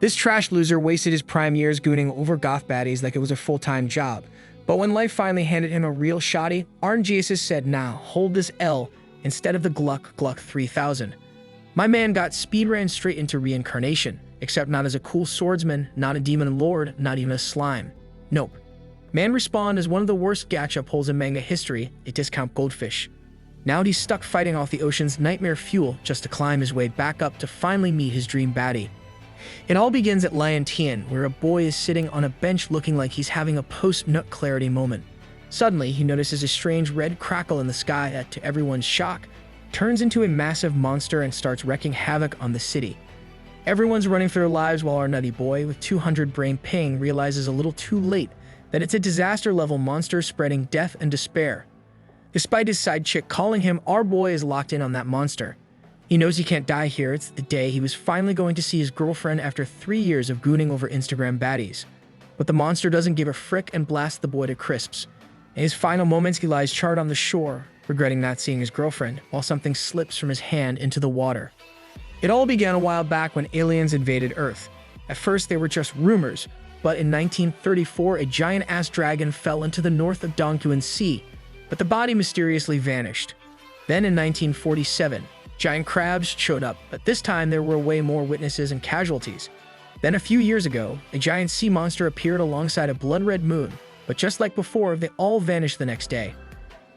This trash loser wasted his prime years gooning over goth baddies like it was a full-time job. But when life finally handed him a real shotty, RNGesus said, "Nah, hold this L instead of the Gluck 3000. My man got speed ran straight into reincarnation, except not as a cool swordsman, not a demon lord, not even a slime. Nope. Man respawned as one of the worst gacha pulls in manga history, a discount goldfish. Now he's stuck fighting off the ocean's nightmare fuel just to climb his way back up to finally meet his dream baddie. It all begins at Lion Tian, where a boy is sitting on a bench looking like he's having a post-nut clarity moment. Suddenly, he notices a strange red crackle in the sky that, to everyone's shock, turns into a massive monster and starts wreaking havoc on the city. Everyone's running for their lives while our nutty boy, with 200 brain ping, realizes a little too late that it's a disaster-level monster spreading death and despair. Despite his side chick calling him, our boy is locked in on that monster. He knows he can't die here. It's the day he was finally going to see his girlfriend after 3 years of gooning over Instagram baddies. But the monster doesn't give a frick and blasts the boy to crisps. In his final moments, he lies charred on the shore, regretting not seeing his girlfriend, while something slips from his hand into the water. It all began a while back when aliens invaded Earth. At first, they were just rumors, but in 1934, a giant-ass dragon fell into the north of Dongguan Sea, but the body mysteriously vanished. Then in 1947, giant crabs showed up, but this time there were way more witnesses and casualties. Then a few years ago, a giant sea monster appeared alongside a blood-red moon, but just like before, they all vanished the next day.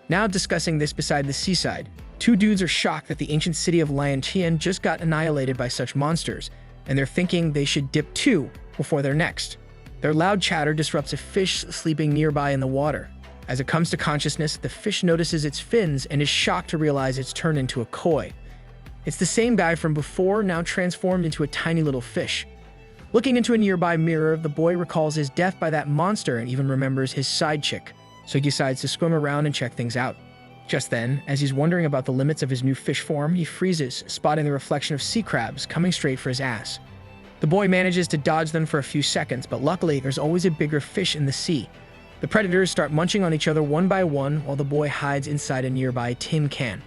Now discussing this beside the seaside, two dudes are shocked that the ancient city of Lian Tian just got annihilated by such monsters, and they're thinking they should dip too before they're next. Their loud chatter disrupts a fish sleeping nearby in the water. As it comes to consciousness, the fish notices its fins and is shocked to realize it's turned into a koi. It's the same guy from before, now transformed into a tiny little fish. Looking into a nearby mirror, the boy recalls his death by that monster and even remembers his side chick, so he decides to swim around and check things out. Just then, as he's wondering about the limits of his new fish form, he freezes, spotting the reflection of sea crabs coming straight for his ass. The boy manages to dodge them for a few seconds, but luckily there's always a bigger fish in the sea. The predators start munching on each other one by one while the boy hides inside a nearby tin can.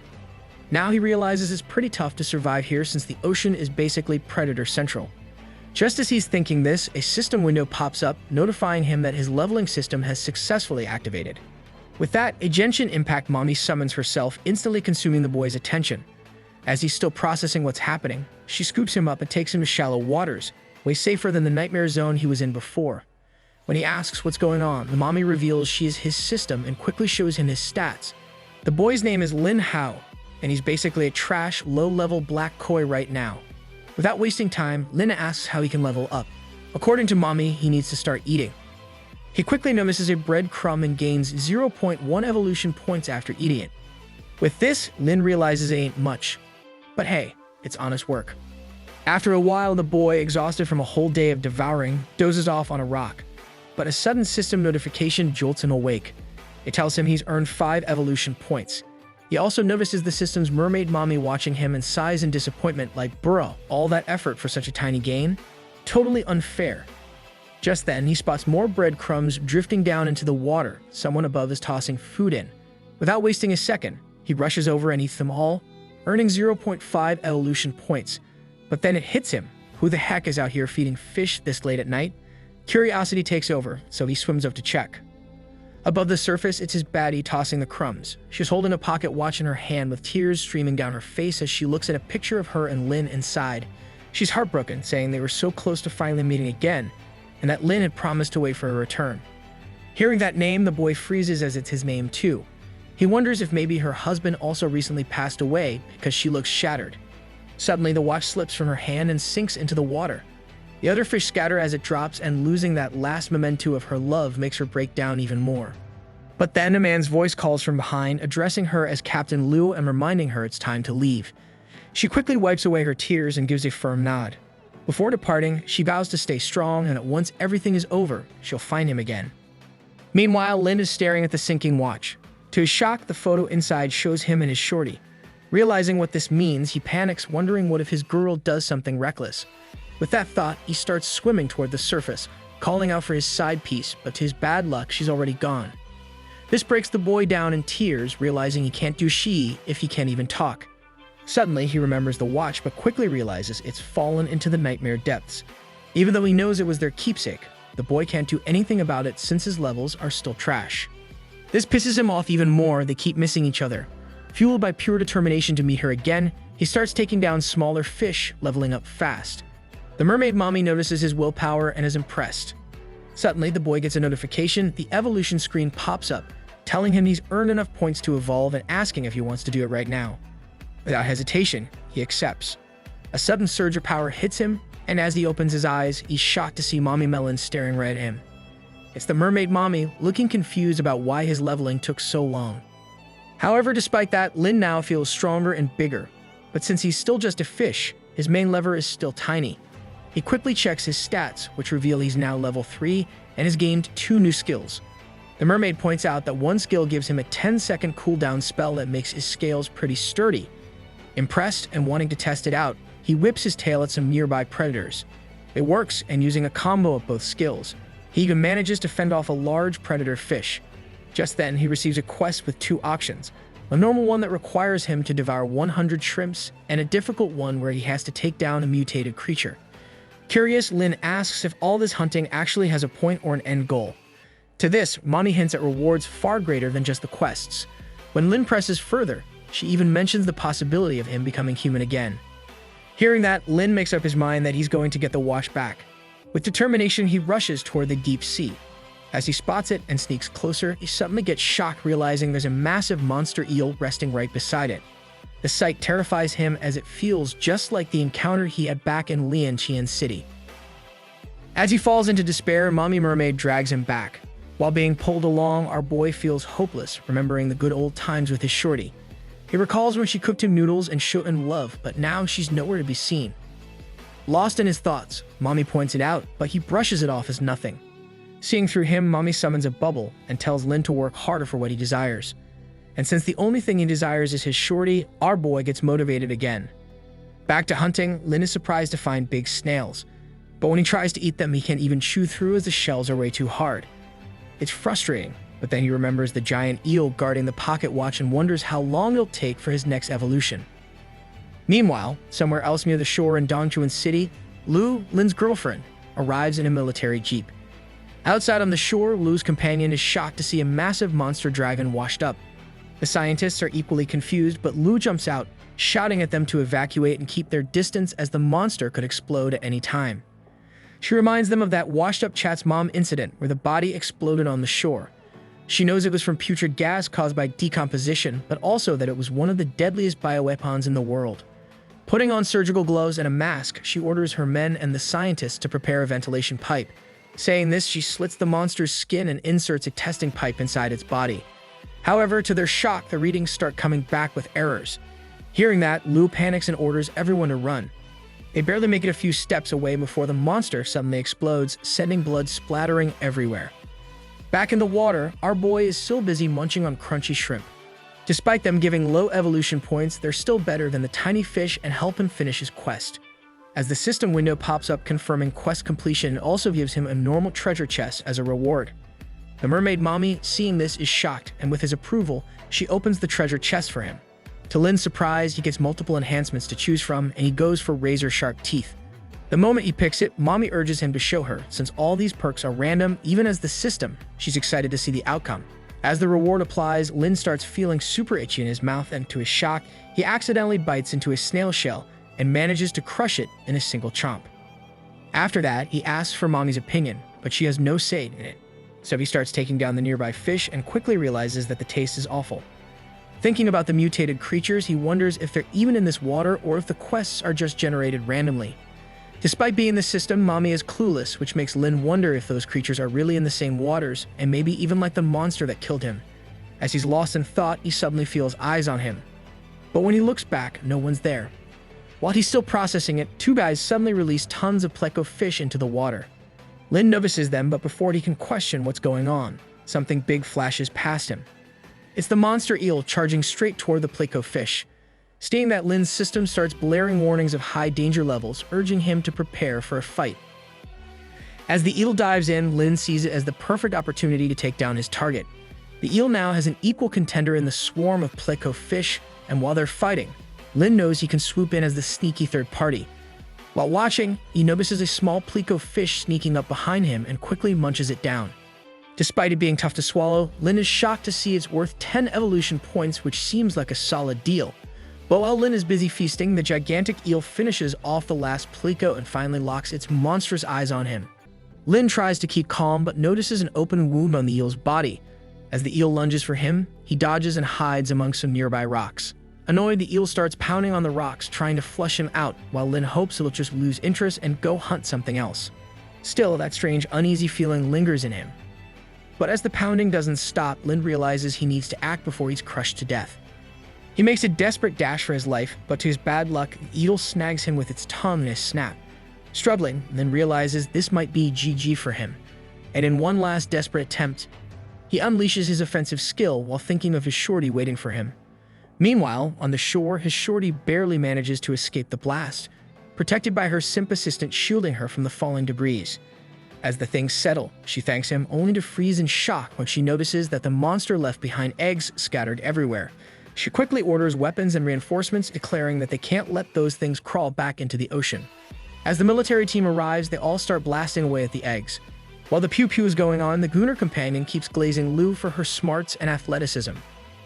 Now he realizes it's pretty tough to survive here since the ocean is basically predator central. Just as he's thinking this, a system window pops up, notifying him that his leveling system has successfully activated. With that, a Genshin Impact mommy summons herself, instantly consuming the boy's attention. As he's still processing what's happening, she scoops him up and takes him to shallow waters, way safer than the nightmare zone he was in before. When he asks what's going on, the mommy reveals she is his system and quickly shows him his stats. The boy's name is Lin Hao, and he's basically a trash, low-level black koi right now. Without wasting time, Lin asks how he can level up. According to mommy, he needs to start eating. He quickly notices a breadcrumb and gains 0.1 evolution points after eating it. With this, Lin realizes it ain't much. But hey, it's honest work. After a while, the boy, exhausted from a whole day of devouring, dozes off on a rock. But a sudden system notification jolts him awake. It tells him he's earned 5 evolution points. He also notices the system's mermaid mommy watching him and sighs in disappointment like, "Bro, all that effort for such a tiny gain? Totally unfair." Just then, he spots more breadcrumbs drifting down into the water. Someone above is tossing food in. Without wasting a second, he rushes over and eats them all, earning 0.5 evolution points. But then it hits him. Who the heck is out here feeding fish this late at night? Curiosity takes over, so he swims up to check. Above the surface, it's his baddie tossing the crumbs. She's holding a pocket watch in her hand with tears streaming down her face as she looks at a picture of her and Lin inside. She's heartbroken, saying they were so close to finally meeting again, and that Lin had promised to wait for her return. Hearing that name, the boy freezes as it's his name too. He wonders if maybe her husband also recently passed away because she looks shattered. Suddenly, the watch slips from her hand and sinks into the water. The other fish scatter as it drops, and losing that last memento of her love makes her break down even more. But then a man's voice calls from behind, addressing her as Captain Liu and reminding her it's time to leave. She quickly wipes away her tears and gives a firm nod. Before departing, she vows to stay strong and that once everything is over, she'll find him again. Meanwhile, Lin is staring at the sinking watch. To his shock, the photo inside shows him and his shorty. Realizing what this means, he panics, wondering what if his girl does something reckless. With that thought, he starts swimming toward the surface, calling out for his side piece, but to his bad luck, she's already gone. This breaks the boy down in tears, realizing he can't do she if he can't even talk. Suddenly, he remembers the watch, but quickly realizes it's fallen into the nightmare depths. Even though he knows it was their keepsake, the boy can't do anything about it since his levels are still trash. This pisses him off even more. They keep missing each other. Fueled by pure determination to meet her again, he starts taking down smaller fish, leveling up fast. The mermaid mommy notices his willpower and is impressed. Suddenly, the boy gets a notification. The evolution screen pops up, telling him he's earned enough points to evolve and asking if he wants to do it right now. Without hesitation, he accepts. A sudden surge of power hits him, and as he opens his eyes, he's shocked to see Mommy Melon staring right at him. It's the mermaid mommy, looking confused about why his leveling took so long. However, despite that, Lin now feels stronger and bigger, but since he's still just a fish, his main lever is still tiny. He quickly checks his stats, which reveal he's now level 3 and has gained 2 new skills. The mermaid points out that one skill gives him a 10-second cooldown spell that makes his scales pretty sturdy. Impressed and wanting to test it out, he whips his tail at some nearby predators. It works, and using a combo of both skills, he even manages to fend off a large predator fish. Just then, he receives a quest with 2 options, a normal one that requires him to devour 100 shrimps, and a difficult one where he has to take down a mutated creature. Curious, Lin asks if all this hunting actually has a point or an end goal. To this, Mommy hints at rewards far greater than just the quests. When Lin presses further, she even mentions the possibility of him becoming human again. Hearing that, Lin makes up his mind that he's going to get the wash back. With determination, he rushes toward the deep sea. As he spots it and sneaks closer, he suddenly gets shocked realizing there's a massive monster eel resting right beside it. The sight terrifies him as it feels just like the encounter he had back in Lianqian City. As he falls into despair, Mommy Mermaid drags him back. While being pulled along, our boy feels hopeless, remembering the good old times with his shorty. He recalls when she cooked him noodles and showed him love, but now she's nowhere to be seen. Lost in his thoughts, Mommy points it out, but he brushes it off as nothing. Seeing through him, Mommy summons a bubble and tells Lin to work harder for what he desires. And since the only thing he desires is his shorty, our boy gets motivated again. Back to hunting, Lin is surprised to find big snails. But when he tries to eat them, he can't even chew through as the shells are way too hard. It's frustrating, but then he remembers the giant eel guarding the pocket watch and wonders how long it'll take for his next evolution. Meanwhile, somewhere else near the shore in Dongchuan City, Lu, Lin's girlfriend, arrives in a military jeep. Outside on the shore, Lu's companion is shocked to see a massive monster dragon washed up. The scientists are equally confused, but Lu jumps out, shouting at them to evacuate and keep their distance as the monster could explode at any time. She reminds them of that washed-up chat's mom incident where the body exploded on the shore. She knows it was from putrid gas caused by decomposition, but also that it was one of the deadliest bioweapons in the world. Putting on surgical gloves and a mask, she orders her men and the scientists to prepare a ventilation pipe. Saying this, she slits the monster's skin and inserts a testing pipe inside its body. However, to their shock, the readings start coming back with errors. Hearing that, Lu panics and orders everyone to run. They barely make it a few steps away before the monster suddenly explodes, sending blood splattering everywhere. Back in the water, our boy is still busy munching on crunchy shrimp. Despite them giving low evolution points, they're still better than the tiny fish and help him finish his quest. As the system window pops up confirming quest completion, it also gives him a normal treasure chest as a reward. The mermaid mommy, seeing this, is shocked, and with his approval, she opens the treasure chest for him. To Lin's surprise, he gets multiple enhancements to choose from, and he goes for razor-sharp teeth. The moment he picks it, Mommy urges him to show her, since all these perks are random, even as the system. She's excited to see the outcome. As the reward applies, Lin starts feeling super itchy in his mouth, and to his shock, he accidentally bites into a snail shell and manages to crush it in a single chomp. After that, he asks for Mommy's opinion, but she has no say in it. So he starts taking down the nearby fish and quickly realizes that the taste is awful. Thinking about the mutated creatures, he wonders if they're even in this water or if the quests are just generated randomly. Despite being in the system, Mommy is clueless, which makes Lin wonder if those creatures are really in the same waters, and maybe even like the monster that killed him. As he's lost in thought, he suddenly feels eyes on him. But when he looks back, no one's there. While he's still processing it, 2 guys suddenly release tons of pleco fish into the water. Lin notices them, but before he can question what's going on, something big flashes past him. It's the monster eel charging straight toward the pleco fish. Seeing that, Lin's system starts blaring warnings of high danger levels, urging him to prepare for a fight. As the eel dives in, Lin sees it as the perfect opportunity to take down his target. The eel now has an equal contender in the swarm of pleco fish, and while they're fighting, Lin knows he can swoop in as the sneaky third party. While watching, he notices a small plico fish sneaking up behind him and quickly munches it down. Despite it being tough to swallow, Lin is shocked to see it's worth 10 evolution points, which seems like a solid deal. But while Lin is busy feasting, the gigantic eel finishes off the last plico and finally locks its monstrous eyes on him. Lin tries to keep calm but notices an open wound on the eel's body. As the eel lunges for him, he dodges and hides among some nearby rocks. Annoyed, the eel starts pounding on the rocks, trying to flush him out, while Lin hopes he'll just lose interest and go hunt something else. Still, that strange, uneasy feeling lingers in him. But as the pounding doesn't stop, Lin realizes he needs to act before he's crushed to death. He makes a desperate dash for his life, but to his bad luck, the eel snags him with its tongue in a snap. Struggling, Lin realizes this might be GG for him, and in one last desperate attempt, he unleashes his offensive skill while thinking of his shorty waiting for him. Meanwhile, on the shore, his shorty barely manages to escape the blast, protected by her simp assistant shielding her from the falling debris. As the things settle, she thanks him only to freeze in shock when she notices that the monster left behind eggs scattered everywhere. She quickly orders weapons and reinforcements, declaring that they can't let those things crawl back into the ocean. As the military team arrives, they all start blasting away at the eggs. While the pew-pew is going on, the Gooner companion keeps glazing Lu for her smarts and athleticism.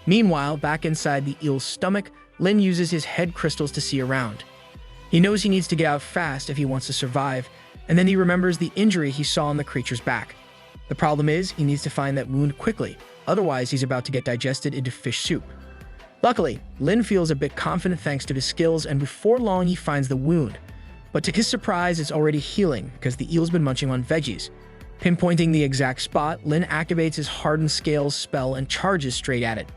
Meanwhile, back inside the eel's stomach, Lin uses his head crystals to see around. He knows he needs to get out fast if he wants to survive, and then he remembers the injury he saw on the creature's back. The problem is, he needs to find that wound quickly, otherwise he's about to get digested into fish soup. Luckily, Lin feels a bit confident thanks to his skills, and before long he finds the wound. But to his surprise, it's already healing because the eel's been munching on veggies. Pinpointing the exact spot, Lin activates his Hardened Scales spell and charges straight at it.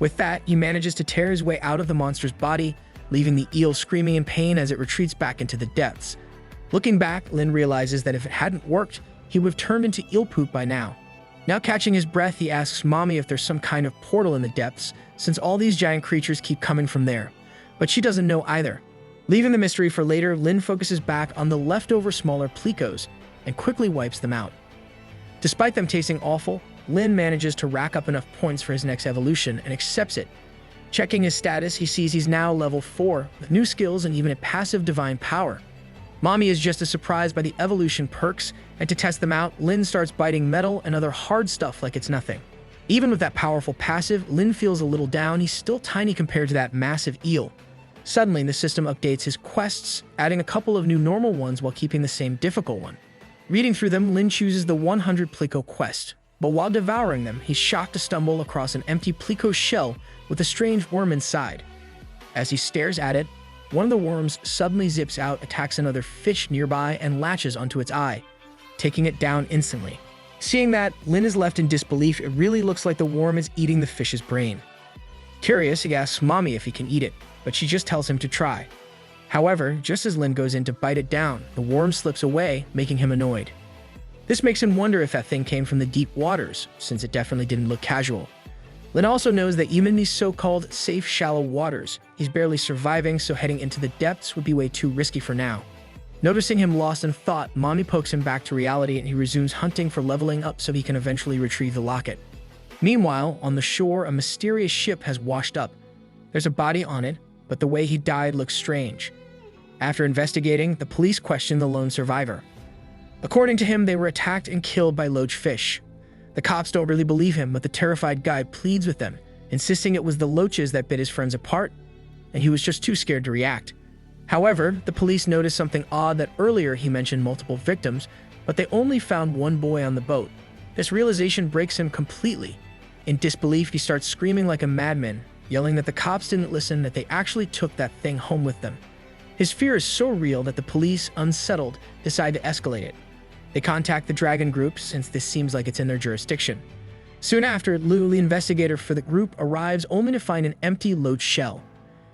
With that, he manages to tear his way out of the monster's body, leaving the eel screaming in pain as it retreats back into the depths. Looking back, Lin realizes that if it hadn't worked, he would have turned into eel poop by now. Now catching his breath, he asks Mommy if there's some kind of portal in the depths, since all these giant creatures keep coming from there. But she doesn't know either. Leaving the mystery for later, Lin focuses back on the leftover smaller plicos and quickly wipes them out. Despite them tasting awful, Lin manages to rack up enough points for his next evolution and accepts it. Checking his status, he sees he's now level 4, with new skills and even a passive divine power. Mommy is just as surprised by the evolution perks, and to test them out, Lin starts biting metal and other hard stuff like it's nothing. Even with that powerful passive, Lin feels a little down. He's still tiny compared to that massive eel. Suddenly, the system updates his quests, adding a couple of new normal ones while keeping the same difficult one. Reading through them, Lin chooses the 100 plico quest. But while devouring them, he's shocked to stumble across an empty plico shell with a strange worm inside. As he stares at it, one of the worms suddenly zips out, attacks another fish nearby, and latches onto its eye, taking it down instantly. Seeing that, Lin is left in disbelief. It really looks like the worm is eating the fish's brain. Curious, he asks Mommy if he can eat it, but she just tells him to try. However, just as Lin goes in to bite it down, the worm slips away, making him annoyed. This makes him wonder if that thing came from the deep waters, since it definitely didn't look casual. Lin also knows that even in these so-called safe shallow waters, he's barely surviving, so heading into the depths would be way too risky for now. Noticing him lost in thought, Mommy pokes him back to reality and he resumes hunting for leveling up so he can eventually retrieve the locket. Meanwhile, on the shore, a mysterious ship has washed up. There's a body on it, but the way he died looks strange. After investigating, the police question the lone survivor. According to him, they were attacked and killed by loach fish. The cops don't really believe him, but the terrified guide pleads with them, insisting it was the loaches that bit his friends apart, and he was just too scared to react. However, the police noticed something odd that earlier he mentioned multiple victims, but they only found one boy on the boat. This realization breaks him completely. In disbelief, he starts screaming like a madman, yelling that the cops didn't listen, that they actually took that thing home with them. His fear is so real that the police, unsettled, decide to escalate it. They contact the Dragon Group, since this seems like it's in their jurisdiction. Soon after, Lu, the investigator for the group, arrives only to find an empty loach shell.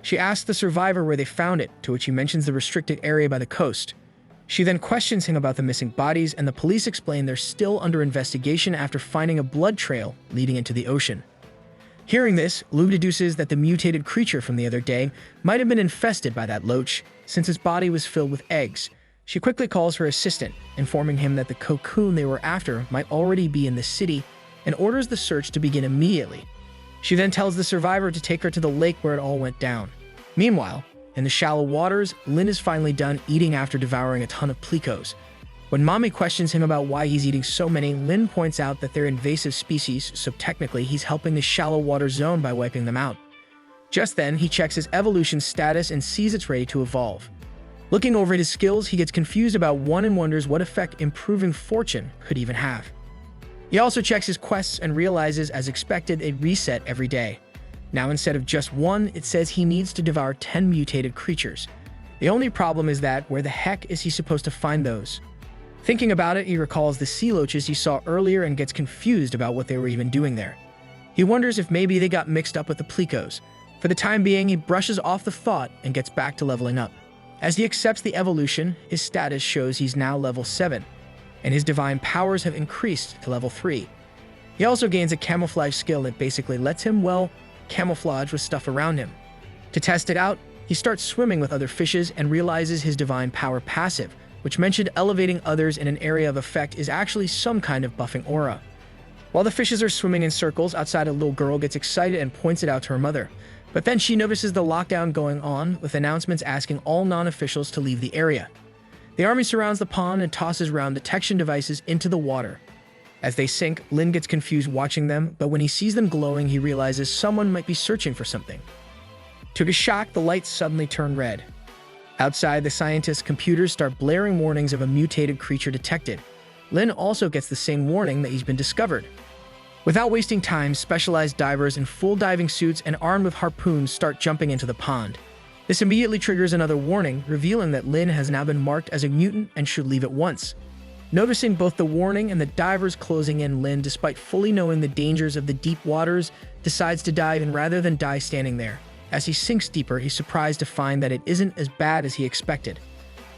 She asks the survivor where they found it, to which he mentions the restricted area by the coast. She then questions him about the missing bodies, and the police explain they're still under investigation after finding a blood trail leading into the ocean. Hearing this, Lu deduces that the mutated creature from the other day might have been infested by that loach, since its body was filled with eggs. She quickly calls her assistant, informing him that the cocoon they were after might already be in the city, and orders the search to begin immediately. She then tells the survivor to take her to the lake where it all went down. Meanwhile, In the shallow waters, Lin is finally done eating after devouring a ton of plecos. When Mommy questions him about why he's eating so many, Lin points out that they're invasive species, so technically he's helping the shallow water zone by wiping them out. Just then, he checks his evolution status and sees it's ready to evolve. Looking over at his skills, he gets confused about one and wonders what effect improving fortune could even have. He also checks his quests and realizes, as expected, they reset every day. Now instead of just one, it says he needs to devour 10 mutated creatures. The only problem is that, where the heck is he supposed to find those? Thinking about it, he recalls the sea loaches he saw earlier and gets confused about what they were even doing there. He wonders if maybe they got mixed up with the plecos. For the time being, he brushes off the thought and gets back to leveling up. As he accepts the evolution, his status shows he's now level 7, and his divine powers have increased to level 3. He also gains a camouflage skill that basically lets him, camouflage with stuff around him. To test it out, he starts swimming with other fishes and realizes his divine power passive, which mentioned elevating others in an area of effect, is actually some kind of buffing aura. While the fishes are swimming in circles outside, a little girl gets excited and points it out to her mother. But then she notices the lockdown going on, with announcements asking all non-officials to leave the area. The army surrounds the pond and tosses around detection devices into the water. As they sink, Lin gets confused watching them, but when he sees them glowing, he realizes someone might be searching for something. To his shock, the lights suddenly turn red. Outside, the scientists' computers start blaring warnings of a mutated creature detected. Lin also gets the same warning that he's been discovered. Without wasting time, specialized divers in full diving suits and armed with harpoons start jumping into the pond. This immediately triggers another warning, revealing that Lin has now been marked as a mutant and should leave at once. Noticing both the warning and the divers closing in, Lin, despite fully knowing the dangers of the deep waters, decides to dive in rather than die standing there. As he sinks deeper, he's surprised to find that it isn't as bad as he expected.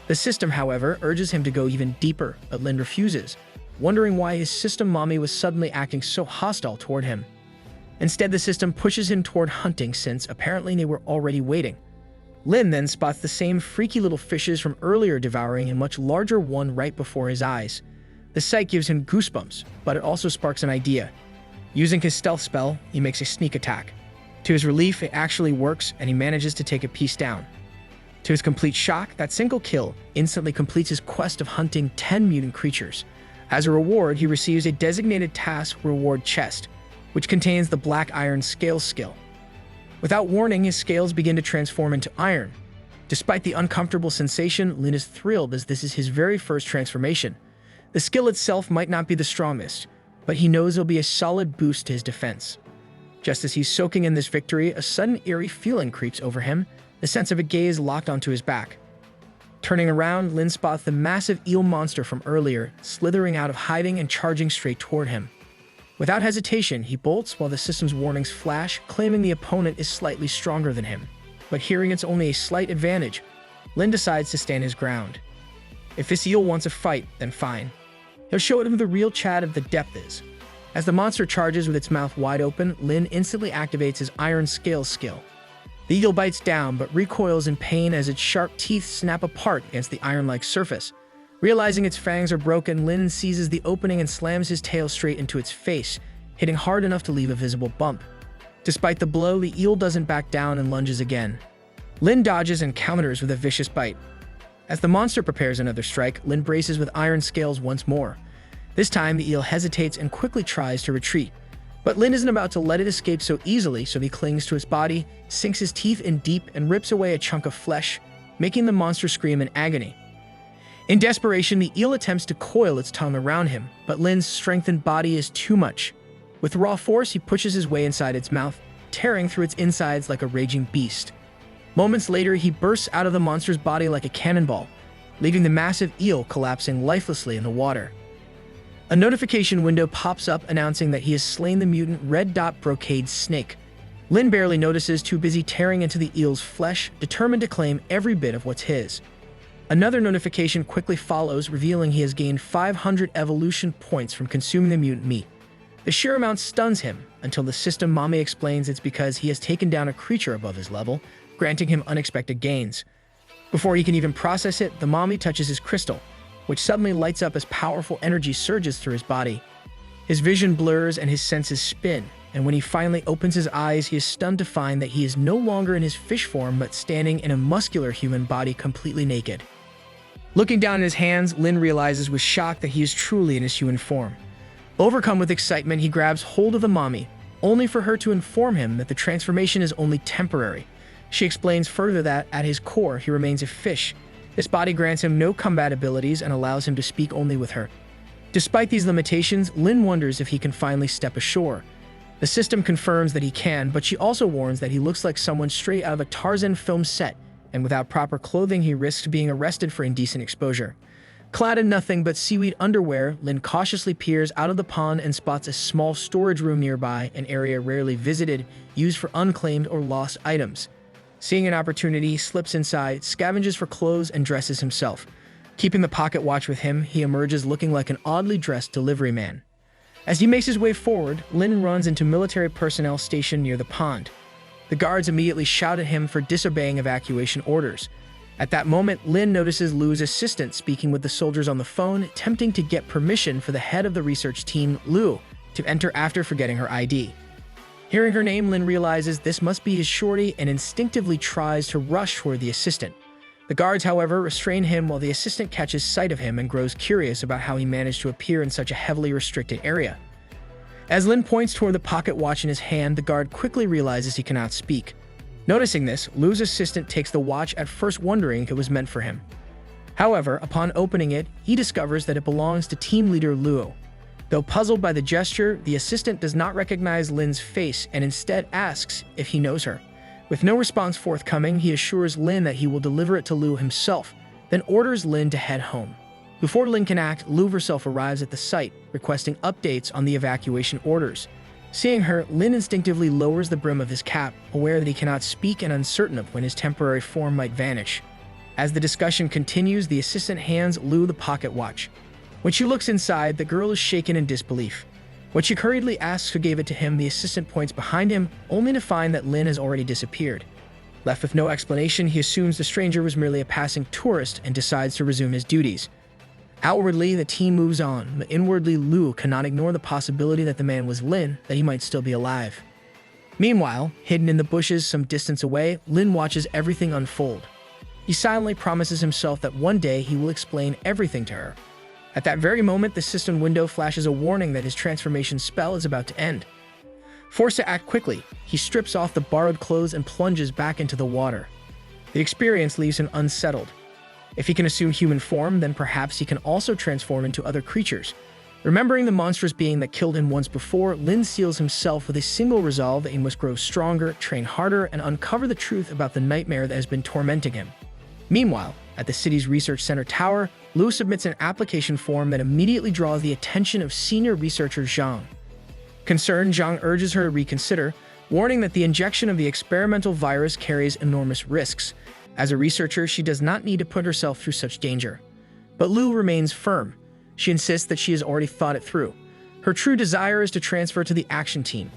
The system, however, urges him to go even deeper, but Lin refuses, wondering why his system mommy was suddenly acting so hostile toward him. Instead, the system pushes him toward hunting, since apparently they were already waiting. Lin then spots the same freaky little fishes from earlier, devouring a much larger one right before his eyes. The sight gives him goosebumps, but it also sparks an idea. Using his stealth spell, he makes a sneak attack. To his relief, it actually works, and he manages to take a piece down. To his complete shock, that single kill instantly completes his quest of hunting 10 mutant creatures. As a reward, he receives a designated task reward chest, which contains the black iron scales skill. Without warning, his scales begin to transform into iron. Despite the uncomfortable sensation, Lin is thrilled as this is his very first transformation. The skill itself might not be the strongest, but he knows it'll be a solid boost to his defense. Just as he's soaking in this victory, a sudden eerie feeling creeps over him, the sense of a gaze locked onto his back. Turning around, Lin spots the massive eel monster from earlier, slithering out of hiding and charging straight toward him. Without hesitation, he bolts while the system's warnings flash, claiming the opponent is slightly stronger than him. But hearing it's only a slight advantage, Lin decides to stand his ground. If this eel wants a fight, then fine. He'll show it who the real Chad of the depth is. As the monster charges with its mouth wide open, Lin instantly activates his iron scales skill. The eel bites down, but recoils in pain as its sharp teeth snap apart against the iron-like surface. Realizing its fangs are broken, Lin seizes the opening and slams his tail straight into its face, hitting hard enough to leave a visible bump. Despite the blow, the eel doesn't back down and lunges again. Lin dodges and counters with a vicious bite. As the monster prepares another strike, Lin braces with iron scales once more. This time, the eel hesitates and quickly tries to retreat. But Lin isn't about to let it escape so easily, so he clings to its body, sinks his teeth in deep, and rips away a chunk of flesh, making the monster scream in agony. In desperation, the eel attempts to coil its tongue around him, but Lin's strengthened body is too much. With raw force, he pushes his way inside its mouth, tearing through its insides like a raging beast. Moments later, he bursts out of the monster's body like a cannonball, leaving the massive eel collapsing lifelessly in the water. A notification window pops up announcing that he has slain the mutant red dot brocade snake. Lin barely notices, too busy tearing into the eel's flesh, determined to claim every bit of what's his. Another notification quickly follows, revealing he has gained 500 evolution points from consuming the mutant meat. The sheer amount stuns him, until the system mommy explains it's because he has taken down a creature above his level, granting him unexpected gains. Before he can even process it, the mommy touches his crystal, which suddenly lights up as powerful energy surges through his body. His vision blurs and his senses spin, and when he finally opens his eyes, he is stunned to find that he is no longer in his fish form but standing in a muscular human body completely naked. Looking down at his hands, Lin realizes with shock that he is truly in his human form. Overcome with excitement, he grabs hold of the mommy, only for her to inform him that the transformation is only temporary. She explains further that, at his core, he remains a fish. This body grants him no combat abilities and allows him to speak only with her. Despite these limitations, Lin wonders if he can finally step ashore. The system confirms that he can, but she also warns that he looks like someone straight out of a Tarzan film set, and without proper clothing, he risks being arrested for indecent exposure. Clad in nothing but seaweed underwear, Lin cautiously peers out of the pond and spots a small storage room nearby, an area rarely visited, used for unclaimed or lost items. Seeing an opportunity, he slips inside, scavenges for clothes, and dresses himself. Keeping the pocket watch with him, he emerges looking like an oddly dressed delivery man. As he makes his way forward, Lin runs into military personnel stationed near the pond. The guards immediately shout at him for disobeying evacuation orders. At that moment, Lin notices Lu's assistant speaking with the soldiers on the phone, attempting to get permission for the head of the research team, Lu, to enter after forgetting her ID. Hearing her name, Lin realizes this must be his shorty and instinctively tries to rush toward the assistant. The guards, however, restrain him while the assistant catches sight of him and grows curious about how he managed to appear in such a heavily restricted area. As Lin points toward the pocket watch in his hand, the guard quickly realizes he cannot speak. Noticing this, Lu's assistant takes the watch, at first wondering if it was meant for him. However, upon opening it, he discovers that it belongs to team leader Lu. Though puzzled by the gesture, the assistant does not recognize Lin's face and instead asks if he knows her. With no response forthcoming, he assures Lin that he will deliver it to Lu himself, then orders Lin to head home. Before Lin can act, Lu herself arrives at the site, requesting updates on the evacuation orders. Seeing her, Lin instinctively lowers the brim of his cap, aware that he cannot speak and uncertain of when his temporary form might vanish. As the discussion continues, the assistant hands Lu the pocket watch. When she looks inside, the girl is shaken in disbelief. When she hurriedly asks who gave it to him, the assistant points behind him, only to find that Lin has already disappeared. Left with no explanation, he assumes the stranger was merely a passing tourist and decides to resume his duties. Outwardly, the team moves on, but inwardly, Lu cannot ignore the possibility that the man was Lin, that he might still be alive. Meanwhile, hidden in the bushes some distance away, Lin watches everything unfold. He silently promises himself that one day he will explain everything to her. At that very moment, the system window flashes a warning that his transformation spell is about to end. Forced to act quickly, he strips off the borrowed clothes and plunges back into the water. The experience leaves him unsettled. If he can assume human form, then perhaps he can also transform into other creatures. Remembering the monstrous being that killed him once before, Lin seals himself with a single resolve that he must grow stronger, train harder, and uncover the truth about the nightmare that has been tormenting him. Meanwhile, at the city's research center tower, Lu submits an application form that immediately draws the attention of senior researcher Zhang. Concerned, Zhang urges her to reconsider, warning that the injection of the experimental virus carries enormous risks. As a researcher, she does not need to put herself through such danger. But Lu remains firm. She insists that she has already thought it through. Her true desire is to transfer to the action team.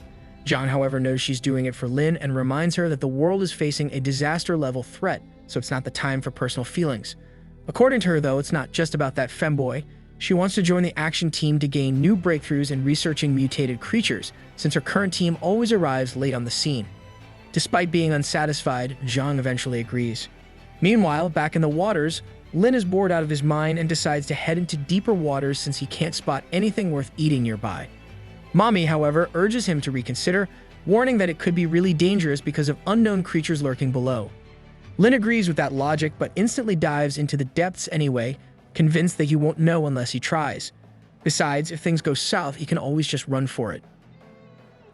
Zhang, however, knows she's doing it for Lin and reminds her that the world is facing a disaster-level threat, so it's not the time for personal feelings. According to her, though, it's not just about that femboy. She wants to join the action team to gain new breakthroughs in researching mutated creatures, since her current team always arrives late on the scene. Despite being unsatisfied, Zhang eventually agrees. Meanwhile, back in the waters, Lin is bored out of his mind and decides to head into deeper waters since he can't spot anything worth eating nearby. Mommy, however, urges him to reconsider, warning that it could be really dangerous because of unknown creatures lurking below. Lin agrees with that logic but instantly dives into the depths anyway, convinced that he won't know unless he tries. Besides, if things go south, he can always just run for it.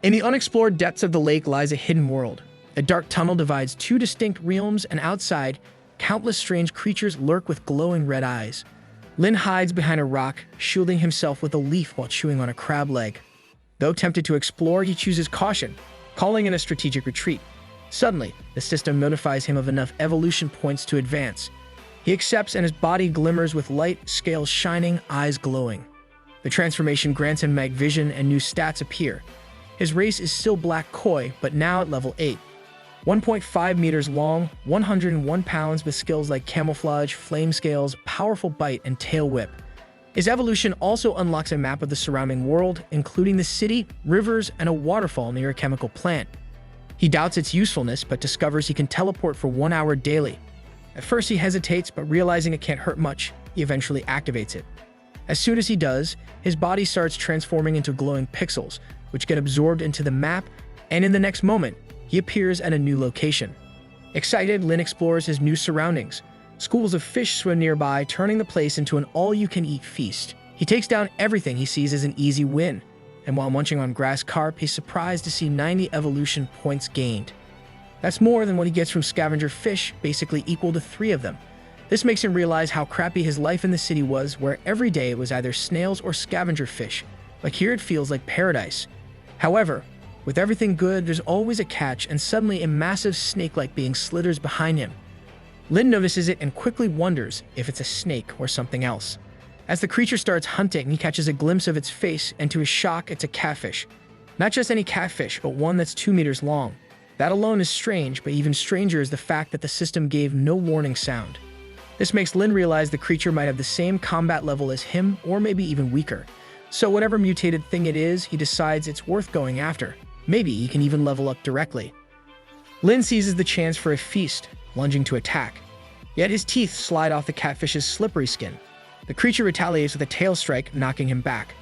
In the unexplored depths of the lake lies a hidden world. A dark tunnel divides two distinct realms, and outside, countless strange creatures lurk with glowing red eyes. Lin hides behind a rock, shielding himself with a leaf while chewing on a crab leg. Though tempted to explore, he chooses caution, calling in a strategic retreat. Suddenly, the system notifies him of enough evolution points to advance. He accepts, and his body glimmers with light, scales shining, eyes glowing. The transformation grants him night vision, and new stats appear. His race is still Black Koi, but now at level 8. 1.5 meters long, 101 pounds with skills like camouflage, flame scales, powerful bite, and tail whip. His evolution also unlocks a map of the surrounding world, including the city, rivers, and a waterfall near a chemical plant. He doubts its usefulness, but discovers he can teleport for 1 hour daily. At first he hesitates, but realizing it can't hurt much, he eventually activates it. As soon as he does, his body starts transforming into glowing pixels, which get absorbed into the map, and in the next moment, he appears at a new location. Excited, Lin explores his new surroundings. Schools of fish swim nearby, turning the place into an all-you-can-eat feast. He takes down everything he sees as an easy win, and while munching on grass carp, he's surprised to see 90 evolution points gained. That's more than what he gets from scavenger fish, basically equal to 3 of them. This makes him realize how crappy his life in the city was, where every day it was either snails or scavenger fish, but here it feels like paradise. However, with everything good, there's always a catch, and suddenly a massive snake-like being slithers behind him. Lin notices it and quickly wonders if it's a snake or something else. As the creature starts hunting, he catches a glimpse of its face, and to his shock, it's a catfish. Not just any catfish, but one that's 2 meters long. That alone is strange, but even stranger is the fact that the system gave no warning sound. This makes Lin realize the creature might have the same combat level as him, or maybe even weaker. So whatever mutated thing it is, he decides it's worth going after. Maybe he can even level up directly. Lin seizes the chance for a feast, lunging to attack. Yet his teeth slide off the catfish's slippery skin. The creature retaliates with a tail strike, knocking him back.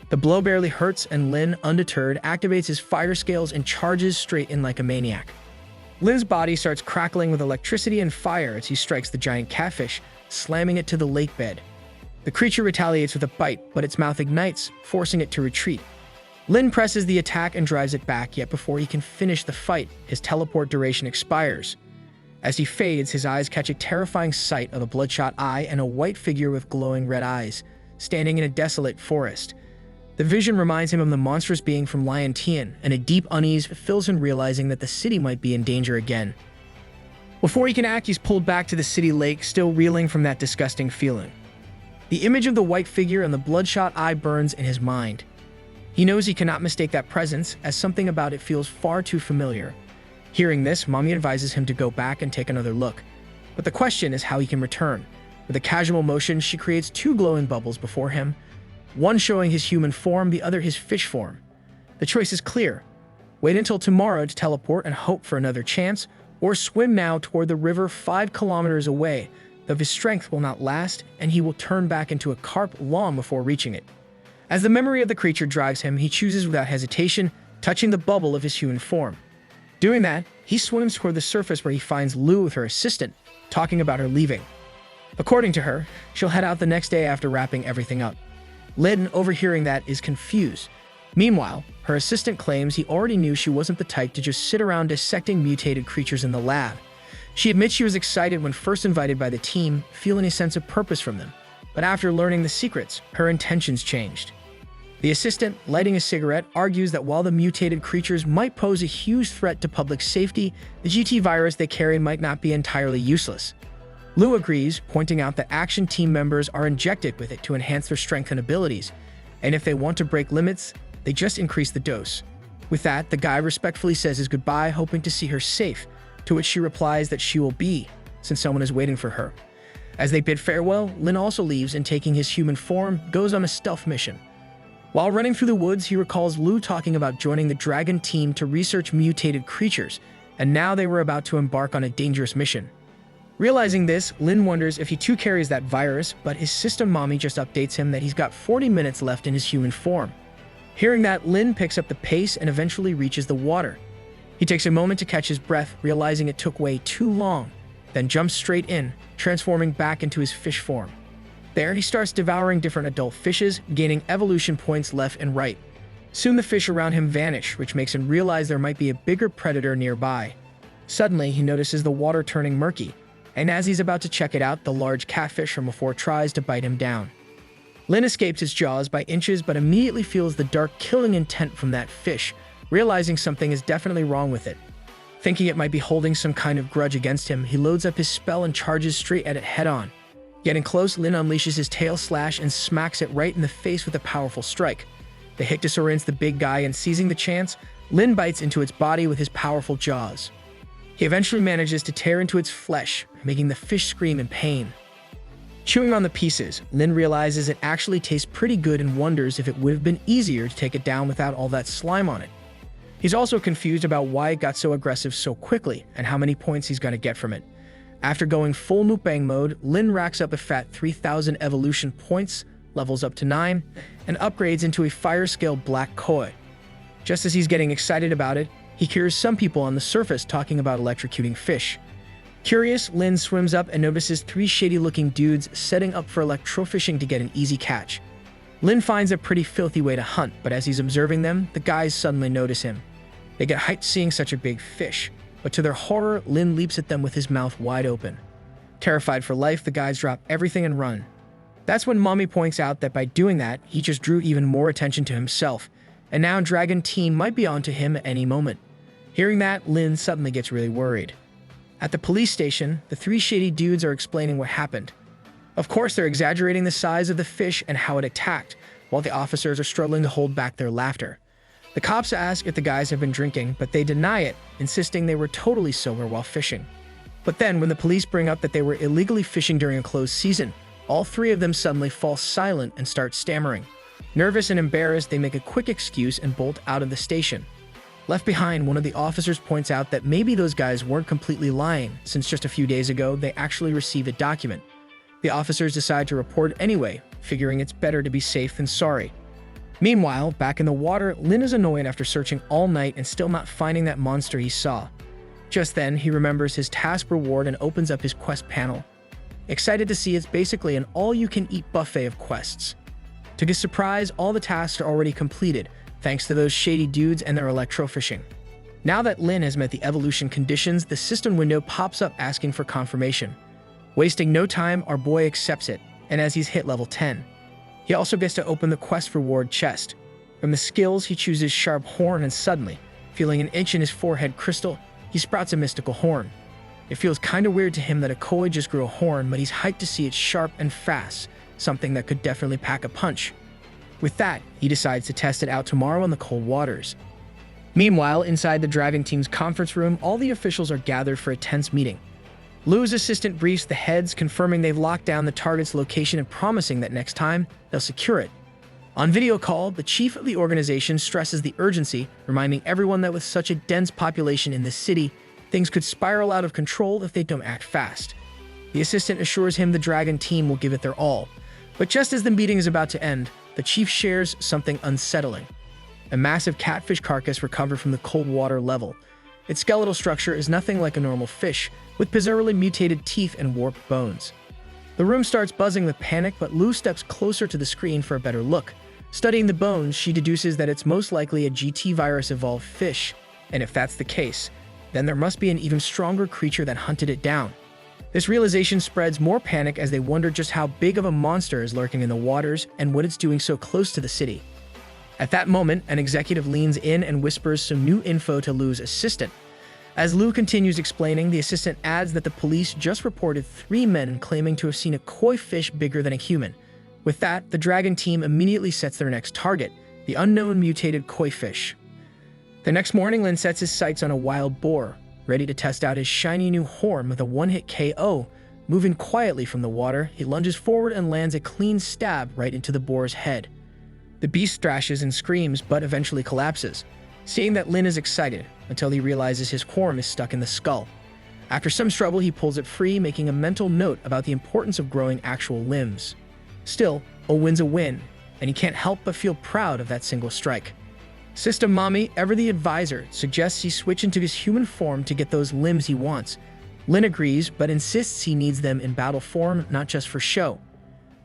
The blow barely hurts, and Lin, undeterred, activates his fire scales and charges straight in like a maniac. Lin's body starts crackling with electricity and fire as he strikes the giant catfish, slamming it to the lake bed. The creature retaliates with a bite, but its mouth ignites, forcing it to retreat. Lin presses the attack and drives it back, yet before he can finish the fight, his teleport duration expires. As he fades, his eyes catch a terrifying sight of a bloodshot eye and a white figure with glowing red eyes, standing in a desolate forest. The vision reminds him of the monstrous being from Lion Tian, and a deep unease fills him realizing that the city might be in danger again. Before he can act, he's pulled back to the city lake, still reeling from that disgusting feeling. The image of the white figure and the bloodshot eye burns in his mind. He knows he cannot mistake that presence, as something about it feels far too familiar. Hearing this, Mommy advises him to go back and take another look. But the question is how he can return. With a casual motion, she creates 2 glowing bubbles before him, one showing his human form, the other his fish form. The choice is clear. Wait until tomorrow to teleport and hope for another chance, or swim now toward the river 5 kilometers away, though his strength will not last, and he will turn back into a carp long before reaching it. As the memory of the creature drives him, he chooses without hesitation, touching the bubble of his human form. Doing that, he swims toward the surface where he finds Lu with her assistant, talking about her leaving. According to her, she'll head out the next day after wrapping everything up. Lin, overhearing that, is confused. Meanwhile, her assistant claims he already knew she wasn't the type to just sit around dissecting mutated creatures in the lab. She admits she was excited when first invited by the team, feeling a sense of purpose from them. But after learning the secrets, her intentions changed. The assistant, lighting a cigarette, argues that while the mutated creatures might pose a huge threat to public safety, the GT virus they carry might not be entirely useless. Lu agrees, pointing out that Action Team members are injected with it to enhance their strength and abilities, and if they want to break limits, they just increase the dose. With that, the guy respectfully says his goodbye, hoping to see her safe, to which she replies that she will be, since someone is waiting for her. As they bid farewell, Lin also leaves and, taking his human form, goes on a stealth mission. While running through the woods, he recalls Lu talking about joining the Dragon team to research mutated creatures, and now they were about to embark on a dangerous mission. Realizing this, Lin wonders if he too carries that virus, but his system mommy just updates him that he's got 40 minutes left in his human form. Hearing that, Lin picks up the pace and eventually reaches the water. He takes a moment to catch his breath, realizing it took way too long, then jumps straight in, transforming back into his fish form. There, he starts devouring different adult fishes, gaining evolution points left and right. Soon the fish around him vanish, which makes him realize there might be a bigger predator nearby. Suddenly, he notices the water turning murky, and as he's about to check it out, the large catfish from before tries to bite him down. Lin escapes his jaws by inches, but immediately feels the dark killing intent from that fish, realizing something is definitely wrong with it. Thinking it might be holding some kind of grudge against him, he loads up his spell and charges straight at it head-on. Getting close, Lin unleashes his tail slash and smacks it right in the face with a powerful strike. The hit disorients the big guy, and seizing the chance, Lin bites into its body with his powerful jaws. He eventually manages to tear into its flesh, making the fish scream in pain. Chewing on the pieces, Lin realizes it actually tastes pretty good and wonders if it would have been easier to take it down without all that slime on it. He's also confused about why it got so aggressive so quickly and how many points he's going to get from it. After going full mukbang mode, Lin racks up a fat 3,000 evolution points, levels up to 9, and upgrades into a fire scale black koi. Just as he's getting excited about it, he hears some people on the surface talking about electrocuting fish. Curious, Lin swims up and notices 3 shady-looking dudes setting up for electrofishing to get an easy catch. Lin finds a pretty filthy way to hunt, but as he's observing them, the guys suddenly notice him. They get hyped seeing such a big fish, but to their horror, Lin leaps at them with his mouth wide open. Terrified for life, the guys drop everything and run. That's when Mommy points out that by doing that, he just drew even more attention to himself, and now Dragon Team might be onto him at any moment. Hearing that, Lin suddenly gets really worried. At the police station, the 3 shady dudes are explaining what happened. Of course, they're exaggerating the size of the fish and how it attacked, while the officers are struggling to hold back their laughter. The cops ask if the guys have been drinking, but they deny it, insisting they were totally sober while fishing. But then, when the police bring up that they were illegally fishing during a closed season, all 3 of them suddenly fall silent and start stammering. Nervous and embarrassed, they make a quick excuse and bolt out of the station. Left behind, one of the officers points out that maybe those guys weren't completely lying, since just a few days ago they actually received a document. The officers decide to report it anyway, figuring it's better to be safe than sorry. Meanwhile, back in the water, Lin is annoyed after searching all night and still not finding that monster he saw. Just then, he remembers his task reward and opens up his quest panel. Excited to see it's basically an all-you-can-eat buffet of quests. To his surprise, all the tasks are already completed, thanks to those shady dudes and their electrofishing. Now that Lin has met the evolution conditions, the system window pops up asking for confirmation. Wasting no time, our boy accepts it, and as he's hit level 10. He also gets to open the quest reward chest. From the skills, he chooses sharp horn and suddenly, feeling an itch in his forehead crystal, he sprouts a mystical horn. It feels kinda weird to him that a koi just grew a horn, but he's hyped to see it sharp and fast, something that could definitely pack a punch. With that, he decides to test it out tomorrow in the cold waters. Meanwhile, inside the driving team's conference room, all the officials are gathered for a tense meeting. Lu's assistant briefs the heads, confirming they've locked down the target's location and promising that next time, they'll secure it. On video call, the chief of the organization stresses the urgency, reminding everyone that with such a dense population in the city, things could spiral out of control if they don't act fast. The assistant assures him the Dragon Team will give it their all. But just as the meeting is about to end, the chief shares something unsettling. A massive catfish carcass recovered from the cold water level. Its skeletal structure is nothing like a normal fish, with bizarrely mutated teeth and warped bones. The room starts buzzing with panic, but Lu steps closer to the screen for a better look. Studying the bones, she deduces that it's most likely a GT virus-evolved fish, and if that's the case, then there must be an even stronger creature that hunted it down. This realization spreads more panic as they wonder just how big of a monster is lurking in the waters and what it's doing so close to the city. At that moment, an executive leans in and whispers some new info to Lu's assistant. As Lu continues explaining, the assistant adds that the police just reported 3 men claiming to have seen a koi fish bigger than a human. With that, the Dragon Team immediately sets their next target, the unknown mutated koi fish. The next morning, Lin sets his sights on a wild boar, ready to test out his shiny new horn with a one-hit KO. Moving quietly from the water, he lunges forward and lands a clean stab right into the boar's head. The beast thrashes and screams, but eventually collapses. Seeing that, Lin is excited, until he realizes his horn is stuck in the skull. After some struggle, he pulls it free, making a mental note about the importance of growing actual limbs. Still, a win's a win, and he can't help but feel proud of that single strike. System Mommy, ever the advisor, suggests he switch into his human form to get those limbs he wants. Lin agrees, but insists he needs them in battle form, not just for show.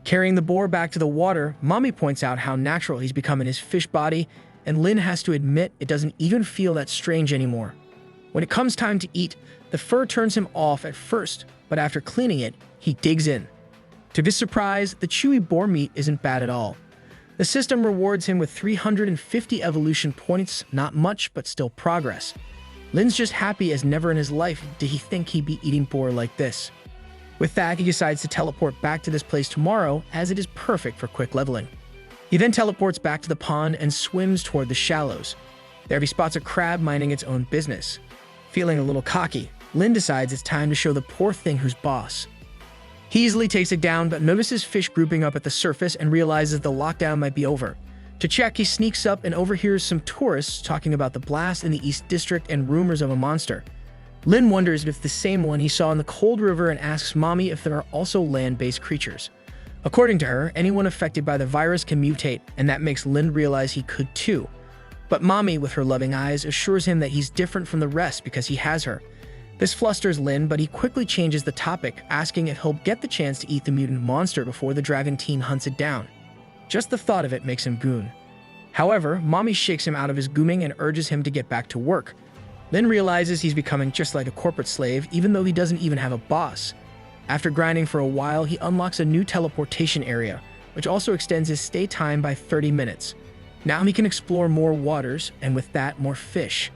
Carrying the boar back to the water, Mommy points out how natural he's become in his fish body, and Lin has to admit it doesn't even feel that strange anymore. When it comes time to eat, the fur turns him off at first, but after cleaning it, he digs in. To his surprise, the chewy boar meat isn't bad at all. The system rewards him with 350 evolution points, not much, but still progress. Lin's just happy as never in his life did he think he'd be eating boar like this. With that, he decides to teleport back to this place tomorrow, as it is perfect for quick leveling. He then teleports back to the pond and swims toward the shallows. There he spots a crab minding its own business. Feeling a little cocky, Lin decides it's time to show the poor thing who's boss. He easily takes it down, but notices fish grouping up at the surface and realizes the lockdown might be over. To check, he sneaks up and overhears some tourists talking about the blast in the East District and rumors of a monster. Lin wonders if it's the same one he saw in the cold river and asks Mommy if there are also land-based creatures. According to her, anyone affected by the virus can mutate, and that makes Lin realize he could too. But Mommy, with her loving eyes, assures him that he's different from the rest because he has her. This flusters Lin, but he quickly changes the topic, asking if he'll get the chance to eat the mutant monster before the dragon team hunts it down. Just the thought of it makes him goon. However, Mommy shakes him out of his gooming and urges him to get back to work. Lin realizes he's becoming just like a corporate slave, even though he doesn't even have a boss. After grinding for a while, he unlocks a new teleportation area, which also extends his stay time by 30 minutes. Now he can explore more waters, and with that, more fish.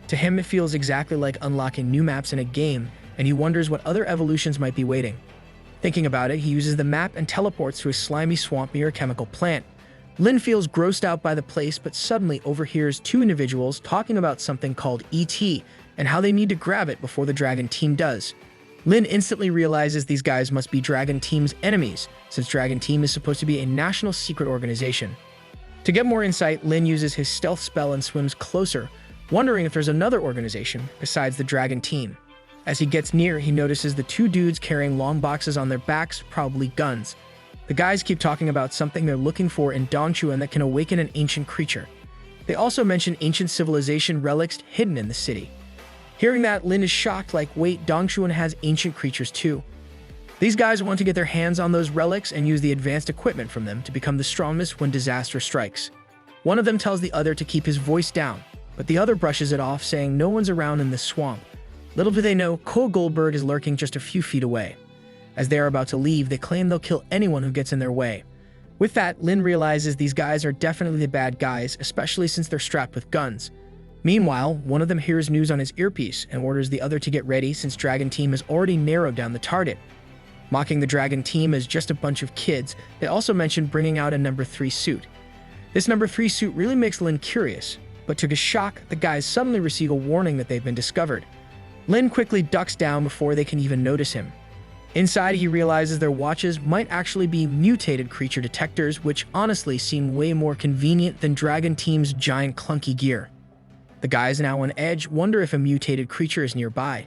To him, it feels exactly like unlocking new maps in a game, and he wonders what other evolutions might be waiting. Thinking about it, he uses the map and teleports to a slimy swamp near a chemical plant. Lin feels grossed out by the place, but suddenly overhears two individuals talking about something called ET and how they need to grab it before the Dragon Team does. Lin instantly realizes these guys must be Dragon Team's enemies, since Dragon Team is supposed to be a national secret organization. To get more insight, Lin uses his stealth spell and swims closer, wondering if there's another organization besides the Dragon Team. As he gets near, he notices the two dudes carrying long boxes on their backs, probably guns. The guys keep talking about something they're looking for in Dongchuan that can awaken an ancient creature. They also mention ancient civilization relics hidden in the city. Hearing that, Lin is shocked, like, wait, Dongchuan has ancient creatures too. These guys want to get their hands on those relics and use the advanced equipment from them to become the strongest when disaster strikes. One of them tells the other to keep his voice down, but the other brushes it off, saying no one's around in this swamp. Little do they know, Cole Goldberg is lurking just a few feet away. As they are about to leave, they claim they'll kill anyone who gets in their way. With that, Lin realizes these guys are definitely the bad guys, especially since they're strapped with guns. Meanwhile, one of them hears news on his earpiece and orders the other to get ready since Dragon Team has already narrowed down the target. Mocking the Dragon Team as just a bunch of kids, they also mention bringing out a number 3 suit. This number 3 suit really makes Lin curious, but to his shock, the guys suddenly receive a warning that they've been discovered. Lin quickly ducks down before they can even notice him. Inside, he realizes their watches might actually be mutated creature detectors, which honestly seem way more convenient than Dragon Team's giant clunky gear. The guys, now on edge, wonder if a mutated creature is nearby.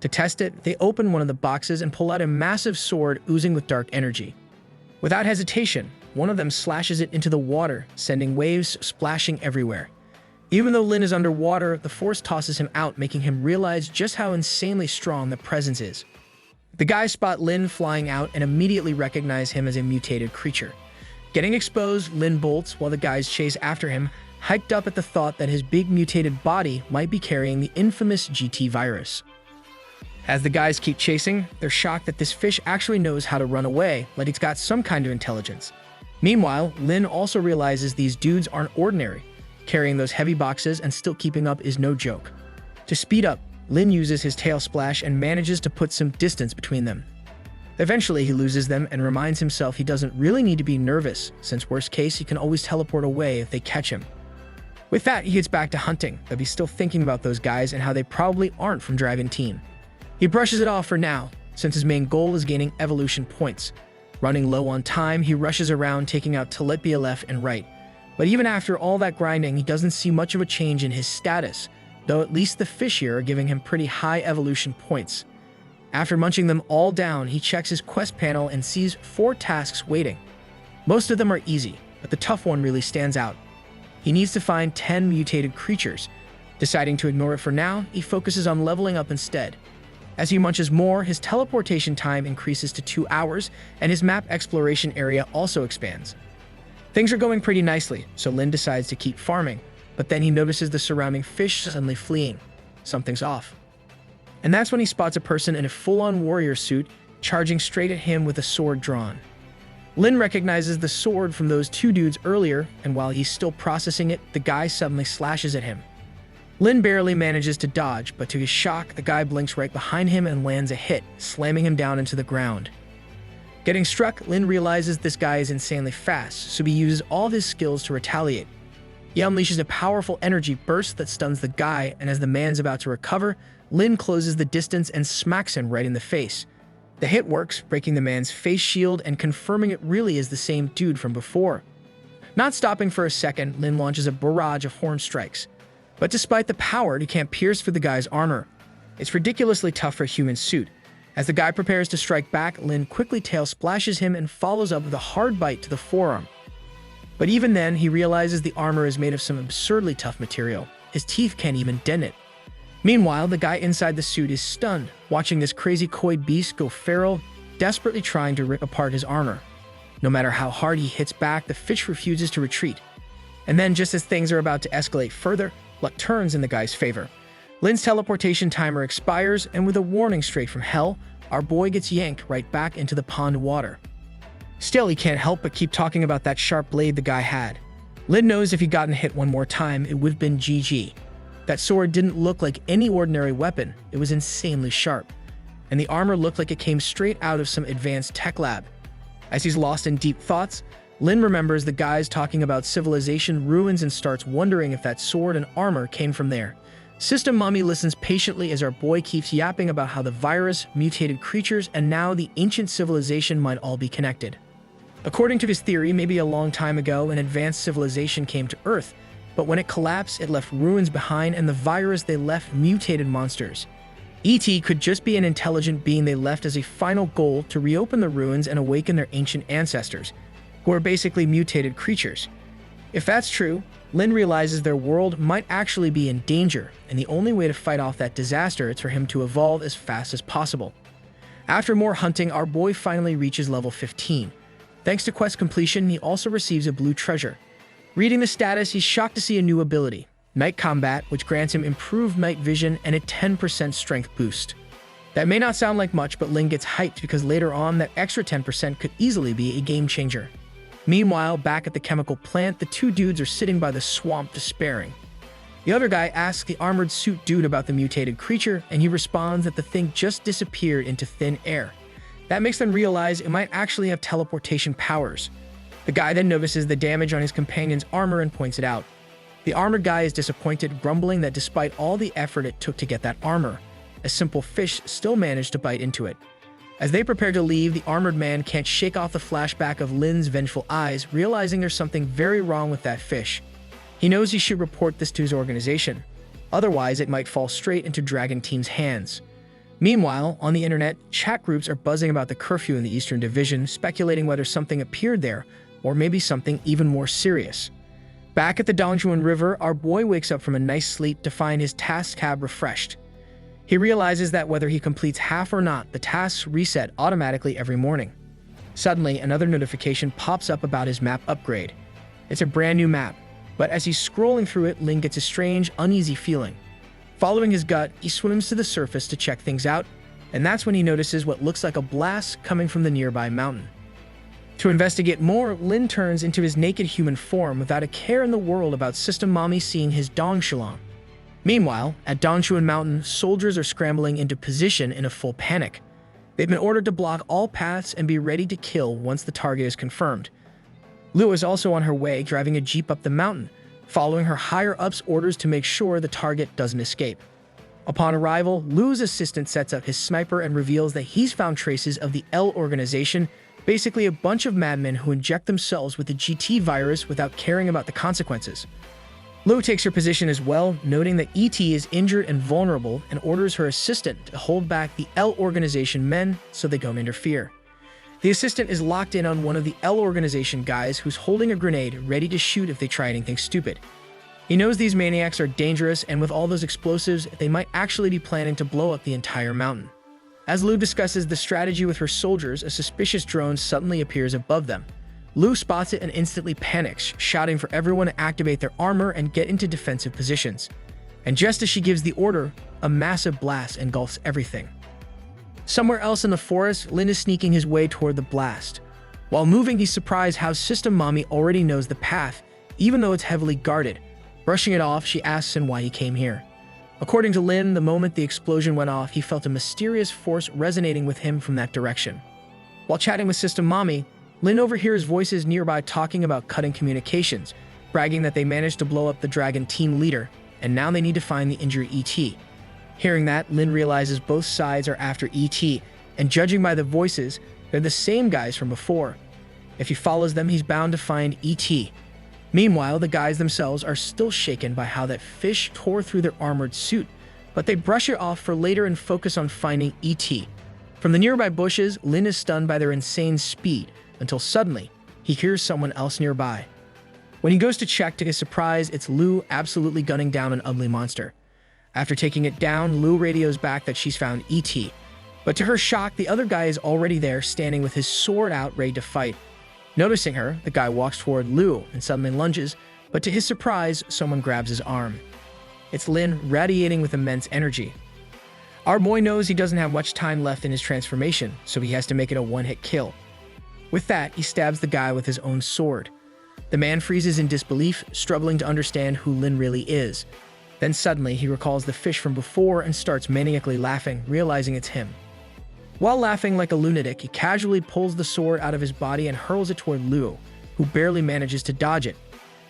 To test it, they open one of the boxes and pull out a massive sword oozing with dark energy. Without hesitation, one of them slashes it into the water, sending waves splashing everywhere. Even though Lin is underwater, the force tosses him out, making him realize just how insanely strong the presence is. The guys spot Lin flying out and immediately recognize him as a mutated creature. Getting exposed, Lin bolts while the guys chase after him, hyped up at the thought that his big mutated body might be carrying the infamous GT virus. As the guys keep chasing, they're shocked that this fish actually knows how to run away, like it's got some kind of intelligence. Meanwhile, Lin also realizes these dudes aren't ordinary. Carrying those heavy boxes and still keeping up is no joke. To speed up, Lin uses his tail splash and manages to put some distance between them. Eventually, he loses them and reminds himself he doesn't really need to be nervous, since worst case, he can always teleport away if they catch him. With that, he gets back to hunting, but he's still thinking about those guys and how they probably aren't from Dragon Team. He brushes it off for now, since his main goal is gaining evolution points. Running low on time, he rushes around taking out Telepia left and right. But even after all that grinding, he doesn't see much of a change in his status, though at least the fish here are giving him pretty high evolution points. After munching them all down, he checks his quest panel and sees 4 tasks waiting. Most of them are easy, but the tough one really stands out. He needs to find 10 mutated creatures. Deciding to ignore it for now, he focuses on leveling up instead. As he munches more, his teleportation time increases to 2 hours, and his map exploration area also expands. Things are going pretty nicely, so Lin decides to keep farming, but then he notices the surrounding fish suddenly fleeing. Something's off. And that's when he spots a person in a full-on warrior suit charging straight at him with a sword drawn. Lin recognizes the sword from those 2 dudes earlier, and while he's still processing it, the guy suddenly slashes at him. Lin barely manages to dodge, but to his shock, the guy blinks right behind him and lands a hit, slamming him down into the ground. Getting struck, Lin realizes this guy is insanely fast, so he uses all of his skills to retaliate. He unleashes a powerful energy burst that stuns the guy, and as the man's about to recover, Lin closes the distance and smacks him right in the face. The hit works, breaking the man's face shield and confirming it really is the same dude from before. Not stopping for a second, Lin launches a barrage of horn strikes. But despite the power, he can't pierce through the guy's armor. It's ridiculously tough for a human suit. As the guy prepares to strike back, Lin quickly tail splashes him and follows up with a hard bite to the forearm. But even then, he realizes the armor is made of some absurdly tough material. His teeth can't even dent it. Meanwhile, the guy inside the suit is stunned, watching this crazy koi beast go feral, desperately trying to rip apart his armor. No matter how hard he hits back, the fish refuses to retreat. And then, just as things are about to escalate further, luck turns in the guy's favor. Lin's teleportation timer expires, and with a warning straight from hell, our boy gets yanked right back into the pond water. Still, he can't help but keep talking about that sharp blade the guy had. Lin knows if he'd gotten hit one more time, it would have been GG. That sword didn't look like any ordinary weapon, it was insanely sharp. And the armor looked like it came straight out of some advanced tech lab. As he's lost in deep thoughts, Lin remembers the guys talking about civilization ruins and starts wondering if that sword and armor came from there. System Mommy listens patiently as our boy keeps yapping about how the virus, mutated creatures, and now the ancient civilization might all be connected. According to his theory, maybe a long time ago, an advanced civilization came to Earth, but when it collapsed, it left ruins behind, and the virus they left mutated monsters. E.T. could just be an intelligent being they left as a final goal to reopen the ruins and awaken their ancient ancestors, who are basically mutated creatures. If that's true, Lin realizes their world might actually be in danger, and the only way to fight off that disaster is for him to evolve as fast as possible. After more hunting, our boy finally reaches level 15. Thanks to quest completion, he also receives a blue treasure. Reading the status, he's shocked to see a new ability, Night Combat, which grants him improved night vision and a 10% strength boost. That may not sound like much, but Lin gets hyped because later on, that extra 10% could easily be a game changer. Meanwhile, back at the chemical plant, the two dudes are sitting by the swamp despairing. The other guy asks the armored suit dude about the mutated creature, and he responds that the thing just disappeared into thin air. That makes them realize it might actually have teleportation powers. The guy then notices the damage on his companion's armor and points it out. The armored guy is disappointed, grumbling that despite all the effort it took to get that armor, a simple fish still managed to bite into it. As they prepare to leave, the armored man can't shake off the flashback of Lin's vengeful eyes, realizing there's something very wrong with that fish. He knows he should report this to his organization. Otherwise, it might fall straight into Dragon Team's hands. Meanwhile, on the internet, chat groups are buzzing about the curfew in the Eastern Division, speculating whether something appeared there, or maybe something even more serious. Back at the Dongjuan River, our boy wakes up from a nice sleep to find his task tab refreshed. He realizes that whether he completes half or not, the tasks reset automatically every morning. Suddenly, another notification pops up about his map upgrade. It's a brand new map, but as he's scrolling through it, Lin gets a strange, uneasy feeling. Following his gut, he swims to the surface to check things out, and that's when he notices what looks like a blast coming from the nearby mountain. To investigate more, Lin turns into his naked human form without a care in the world about System Mommy seeing his dong shalong. Meanwhile, at Dongchuan Mountain, soldiers are scrambling into position in a full panic. They've been ordered to block all paths and be ready to kill once the target is confirmed. Lu is also on her way, driving a jeep up the mountain, following her higher-ups' orders to make sure the target doesn't escape. Upon arrival, Lu's assistant sets up his sniper and reveals that he's found traces of the L organization, basically a bunch of madmen who inject themselves with the GT virus without caring about the consequences. Lu takes her position as well, noting that E.T. is injured and vulnerable, and orders her assistant to hold back the L organization men so they don't interfere. The assistant is locked in on one of the L organization guys who's holding a grenade ready to shoot if they try anything stupid. He knows these maniacs are dangerous, and with all those explosives, they might actually be planning to blow up the entire mountain. As Lu discusses the strategy with her soldiers, a suspicious drone suddenly appears above them. Lu spots it and instantly panics, shouting for everyone to activate their armor and get into defensive positions. And just as she gives the order, a massive blast engulfs everything. Somewhere else in the forest, Lin is sneaking his way toward the blast. While moving, he's surprised how System Mommy already knows the path, even though it's heavily guarded. Brushing it off, she asks him why he came here. According to Lin, the moment the explosion went off, he felt a mysterious force resonating with him from that direction. While chatting with System Mommy, Lin overhears voices nearby talking about cutting communications, bragging that they managed to blow up the Dragon Team leader, and now they need to find the injured E.T. Hearing that, Lin realizes both sides are after E.T., and judging by the voices, they're the same guys from before. If he follows them, he's bound to find E.T. Meanwhile, the guys themselves are still shaken by how that fish tore through their armored suit, but they brush it off for later and focus on finding E.T. From the nearby bushes, Lin is stunned by their insane speed, until suddenly, he hears someone else nearby. When he goes to check, to his surprise, it's Lu absolutely gunning down an ugly monster. After taking it down, Lu radios back that she's found E.T. But to her shock, the other guy is already there, standing with his sword out, ready to fight. Noticing her, the guy walks toward Lu and suddenly lunges, but to his surprise, someone grabs his arm. It's Lin, radiating with immense energy. Our boy knows he doesn't have much time left in his transformation, so he has to make it a one-hit kill. With that, he stabs the guy with his own sword. The man freezes in disbelief, struggling to understand who Lin really is. Then suddenly, he recalls the fish from before and starts maniacally laughing, realizing it's him. While laughing like a lunatic, he casually pulls the sword out of his body and hurls it toward Lu, who barely manages to dodge it.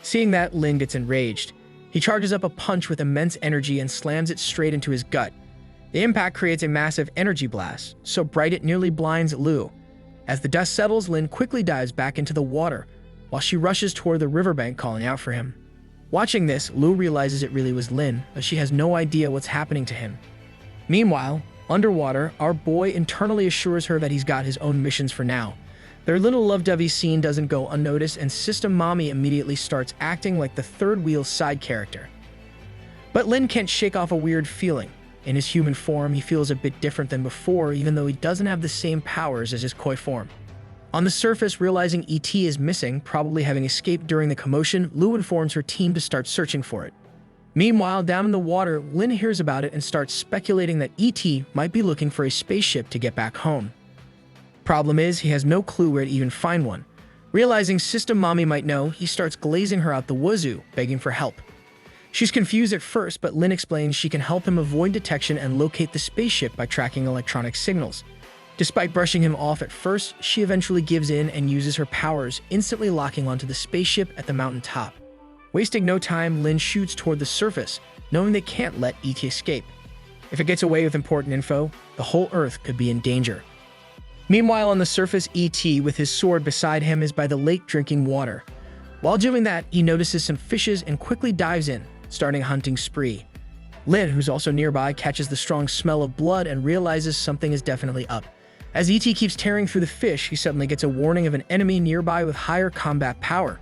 Seeing that, Lin gets enraged. He charges up a punch with immense energy and slams it straight into his gut. The impact creates a massive energy blast, so bright it nearly blinds Lu. As the dust settles, Lin quickly dives back into the water, while she rushes toward the riverbank calling out for him. Watching this, Lu realizes it really was Lin, but she has no idea what's happening to him. Meanwhile, underwater, our boy internally assures her that he's got his own missions for now. Their little lovey-dovey scene doesn't go unnoticed, and System Mommy immediately starts acting like the third-wheel side character. But Lin can't shake off a weird feeling. In his human form, he feels a bit different than before, even though he doesn't have the same powers as his koi form. On the surface, realizing E.T. is missing, probably having escaped during the commotion, Lu informs her team to start searching for it. Meanwhile, down in the water, Lin hears about it and starts speculating that E.T. might be looking for a spaceship to get back home. Problem is, he has no clue where to even find one. Realizing System Mommy might know, he starts glazing her out the wazoo, begging for help. She's confused at first, but Lin explains she can help him avoid detection and locate the spaceship by tracking electronic signals. Despite brushing him off at first, she eventually gives in and uses her powers, instantly locking onto the spaceship at the mountain top. Wasting no time, Lin shoots toward the surface, knowing they can't let E.T. escape. If it gets away with important info, the whole Earth could be in danger. Meanwhile, on the surface, E.T., with his sword beside him, is by the lake drinking water. While doing that, he notices some fishes and quickly dives in, starting a hunting spree. Lin, who's also nearby, catches the strong smell of blood and realizes something is definitely up. As E.T. keeps tearing through the fish, he suddenly gets a warning of an enemy nearby with higher combat power.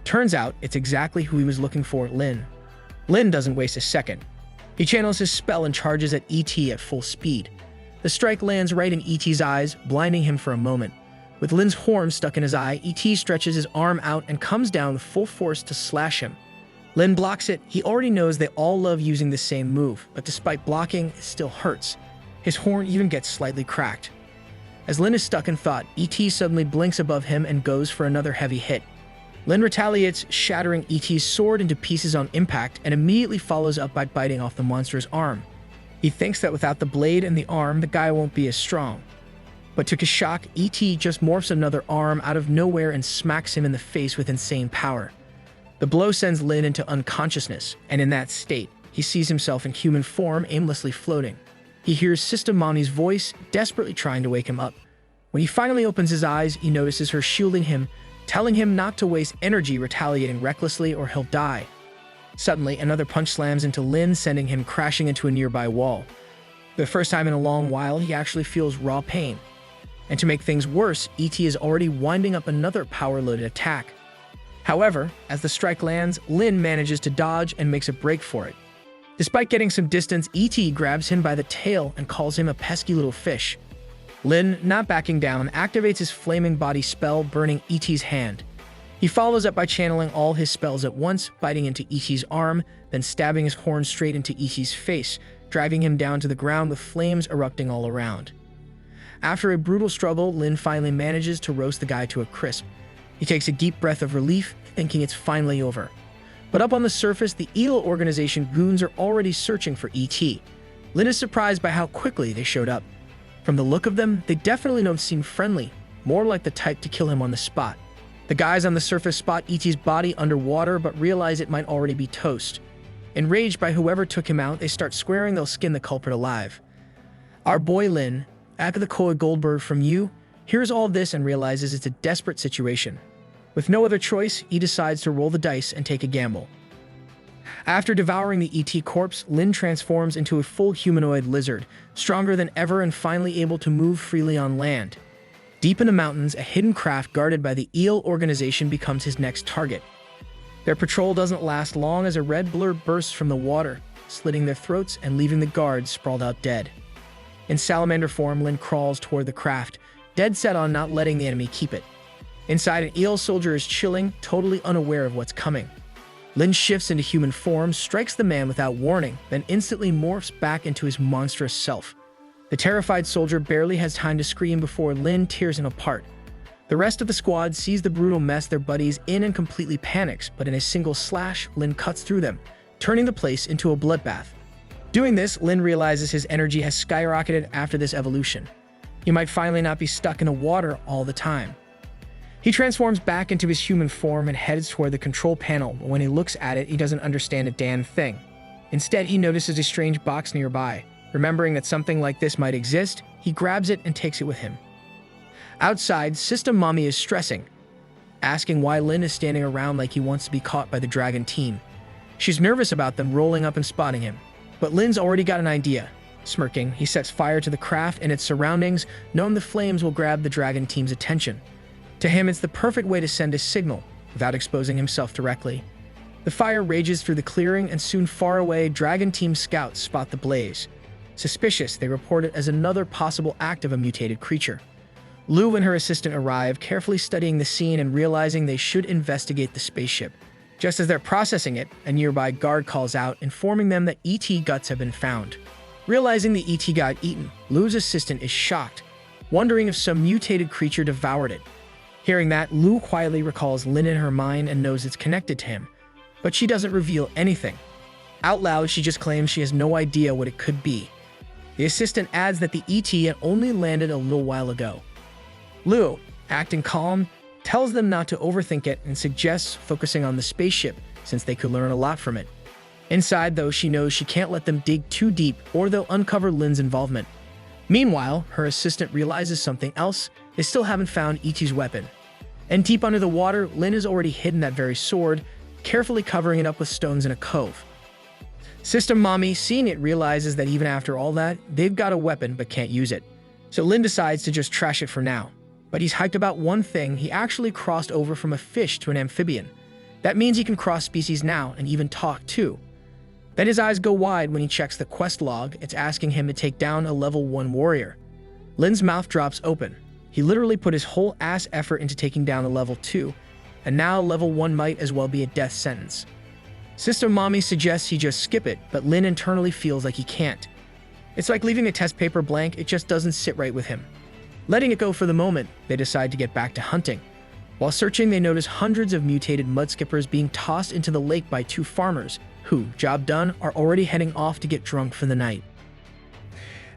Turns out, it's exactly who he was looking for, Lin. Lin doesn't waste a second. He channels his spell and charges at E.T. at full speed. The strike lands right in E.T.'s eyes, blinding him for a moment. With Lin's horn stuck in his eye, E.T. stretches his arm out and comes down with full force to slash him. Lin blocks it. He already knows they all love using the same move, but despite blocking, it still hurts. His horn even gets slightly cracked. As Lin is stuck in thought, E.T. suddenly blinks above him and goes for another heavy hit. Lin retaliates, shattering E.T.'s sword into pieces on impact, and immediately follows up by biting off the monster's arm. He thinks that without the blade and the arm, the guy won't be as strong. But to his shock, E.T. just morphs another arm out of nowhere and smacks him in the face with insane power. The blow sends Lin into unconsciousness, and in that state, he sees himself in human form aimlessly floating. He hears System Mommy's voice, desperately trying to wake him up. When he finally opens his eyes, he notices her shielding him, telling him not to waste energy retaliating recklessly or he'll die. Suddenly, another punch slams into Lin, sending him crashing into a nearby wall. For the first time in a long while, he actually feels raw pain. And to make things worse, E.T. is already winding up another power-loaded attack. However, as the strike lands, Lin manages to dodge and makes a break for it. Despite getting some distance, E.T. grabs him by the tail and calls him a pesky little fish. Lin, not backing down, activates his flaming body spell, burning E.T.'s hand. He follows up by channeling all his spells at once, biting into E.T.'s arm, then stabbing his horn straight into E.T.'s face, driving him down to the ground with flames erupting all around. After a brutal struggle, Lin finally manages to roast the guy to a crisp. He takes a deep breath of relief, thinking it's finally over. But up on the surface, the Eagle Organization goons are already searching for E.T. Lin is surprised by how quickly they showed up. From the look of them, they definitely don't seem friendly, more like the type to kill him on the spot. The guys on the surface spot E.T.'s body underwater, but realize it might already be toast. Enraged by whoever took him out, they start swearing they'll skin the culprit alive. Our boy Lin, Akakoi Goldberg from you, hears all this and realizes it's a desperate situation. With no other choice, he decides to roll the dice and take a gamble. After devouring the ET corpse, Lin transforms into a full humanoid lizard, stronger than ever and finally able to move freely on land. Deep in the mountains, a hidden craft guarded by the Eel organization becomes his next target. Their patrol doesn't last long as a red blur bursts from the water, slitting their throats and leaving the guards sprawled out dead. In salamander form, Lin crawls toward the craft, dead set on not letting the enemy keep it. Inside, an Eel soldier is chilling, totally unaware of what's coming. Lin shifts into human form, strikes the man without warning, then instantly morphs back into his monstrous self. The terrified soldier barely has time to scream before Lin tears him apart. The rest of the squad sees the brutal mess their buddies in and completely panics, but in a single slash, Lin cuts through them, turning the place into a bloodbath. Doing this, Lin realizes his energy has skyrocketed after this evolution. He might finally not be stuck in the water all the time. He transforms back into his human form and heads toward the control panel, but when he looks at it, he doesn't understand a damn thing. Instead, he notices a strange box nearby. Remembering that something like this might exist, he grabs it and takes it with him. Outside, System Mommy is stressing, asking why Lin is standing around like he wants to be caught by the dragon team. She's nervous about them rolling up and spotting him, but Lin's already got an idea. Smirking, he sets fire to the craft and its surroundings, knowing the flames will grab the dragon team's attention. To him, it's the perfect way to send a signal, without exposing himself directly. The fire rages through the clearing, and soon far away, dragon team scouts spot the blaze. Suspicious, they report it as another possible act of a mutated creature. Lu and her assistant arrive, carefully studying the scene and realizing they should investigate the spaceship. Just as they're processing it, a nearby guard calls out, informing them that ET guts have been found. Realizing the ET got eaten, Lu's assistant is shocked, wondering if some mutated creature devoured it. Hearing that, Lu quietly recalls Lin in her mind and knows it's connected to him, but she doesn't reveal anything. Out loud, she just claims she has no idea what it could be. The assistant adds that the ET had only landed a little while ago. Lu, acting calm, tells them not to overthink it and suggests focusing on the spaceship since they could learn a lot from it. Inside, though, she knows she can't let them dig too deep or they'll uncover Lin's involvement. Meanwhile, her assistant realizes something else. They still haven't found ET's weapon. And deep under the water, Lin has already hidden that very sword, carefully covering it up with stones in a cove. System Mommy, seeing it, realizes that even after all that, they've got a weapon but can't use it. So Lin decides to just trash it for now. But he's hyped about one thing: he actually crossed over from a fish to an amphibian. That means he can cross species now and even talk too. Then his eyes go wide when he checks the quest log. It's asking him to take down a level 1 warrior. Lin's mouth drops open. He literally put his whole ass effort into taking down a level 2, and now level 1 might as well be a death sentence. System Mommy suggests he just skip it, but Lin internally feels like he can't. It's like leaving a test paper blank, it just doesn't sit right with him. Letting it go for the moment, they decide to get back to hunting. While searching, they notice hundreds of mutated mudskippers being tossed into the lake by 2 farmers, who, job done, are already heading off to get drunk for the night.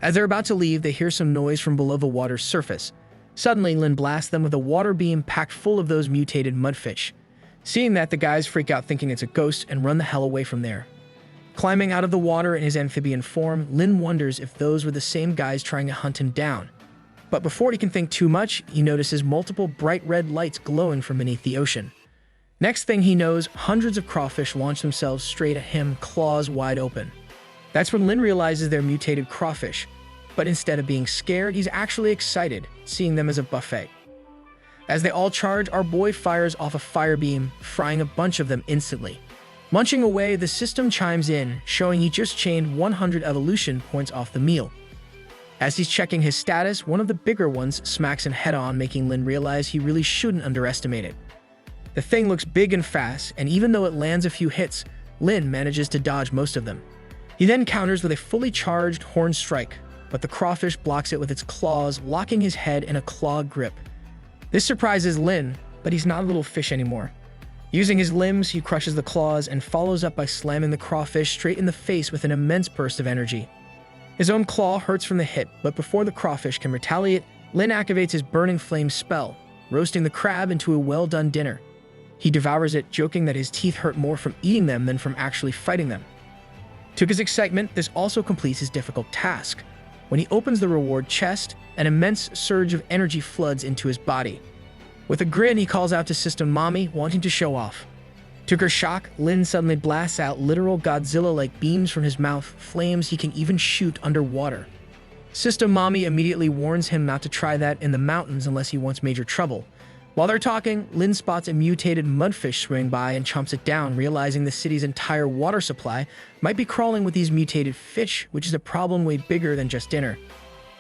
As they're about to leave, they hear some noise from below the water's surface. Suddenly, Lin blasts them with a water beam packed full of those mutated mudfish. Seeing that, the guys freak out thinking it's a ghost and run the hell away from there. Climbing out of the water in his amphibian form, Lin wonders if those were the same guys trying to hunt him down. But before he can think too much, he notices multiple bright red lights glowing from beneath the ocean. Next thing he knows, hundreds of crawfish launch themselves straight at him, claws wide open. That's when Lin realizes they're mutated crawfish, but instead of being scared, he's actually excited, seeing them as a buffet. As they all charge, our boy fires off a fire beam, frying a bunch of them instantly. Munching away, the system chimes in, showing he just chained 100 evolution points off the meal. As he's checking his status, one of the bigger ones smacks him head-on, making Lin realize he really shouldn't underestimate it. The thing looks big and fast, and even though it lands a few hits, Lin manages to dodge most of them. He then counters with a fully charged horn strike, but the crawfish blocks it with its claws, locking his head in a claw grip. This surprises Lin, but he's not a little fish anymore. Using his limbs, he crushes the claws and follows up by slamming the crawfish straight in the face with an immense burst of energy. His own claw hurts from the hit, but before the crawfish can retaliate, Lin activates his Burning Flame spell, roasting the crab into a well-done dinner. He devours it, joking that his teeth hurt more from eating them than from actually fighting them. To his excitement, this also completes his difficult task. When he opens the reward chest, an immense surge of energy floods into his body. With a grin, he calls out to System Mommy, wanting to show off. To her shock, Lin suddenly blasts out literal Godzilla-like beams from his mouth, flames he can even shoot underwater. System Mommy immediately warns him not to try that in the mountains unless he wants major trouble. While they're talking, Lin spots a mutated mudfish swimming by and chomps it down, realizing the city's entire water supply might be crawling with these mutated fish, which is a problem way bigger than just dinner.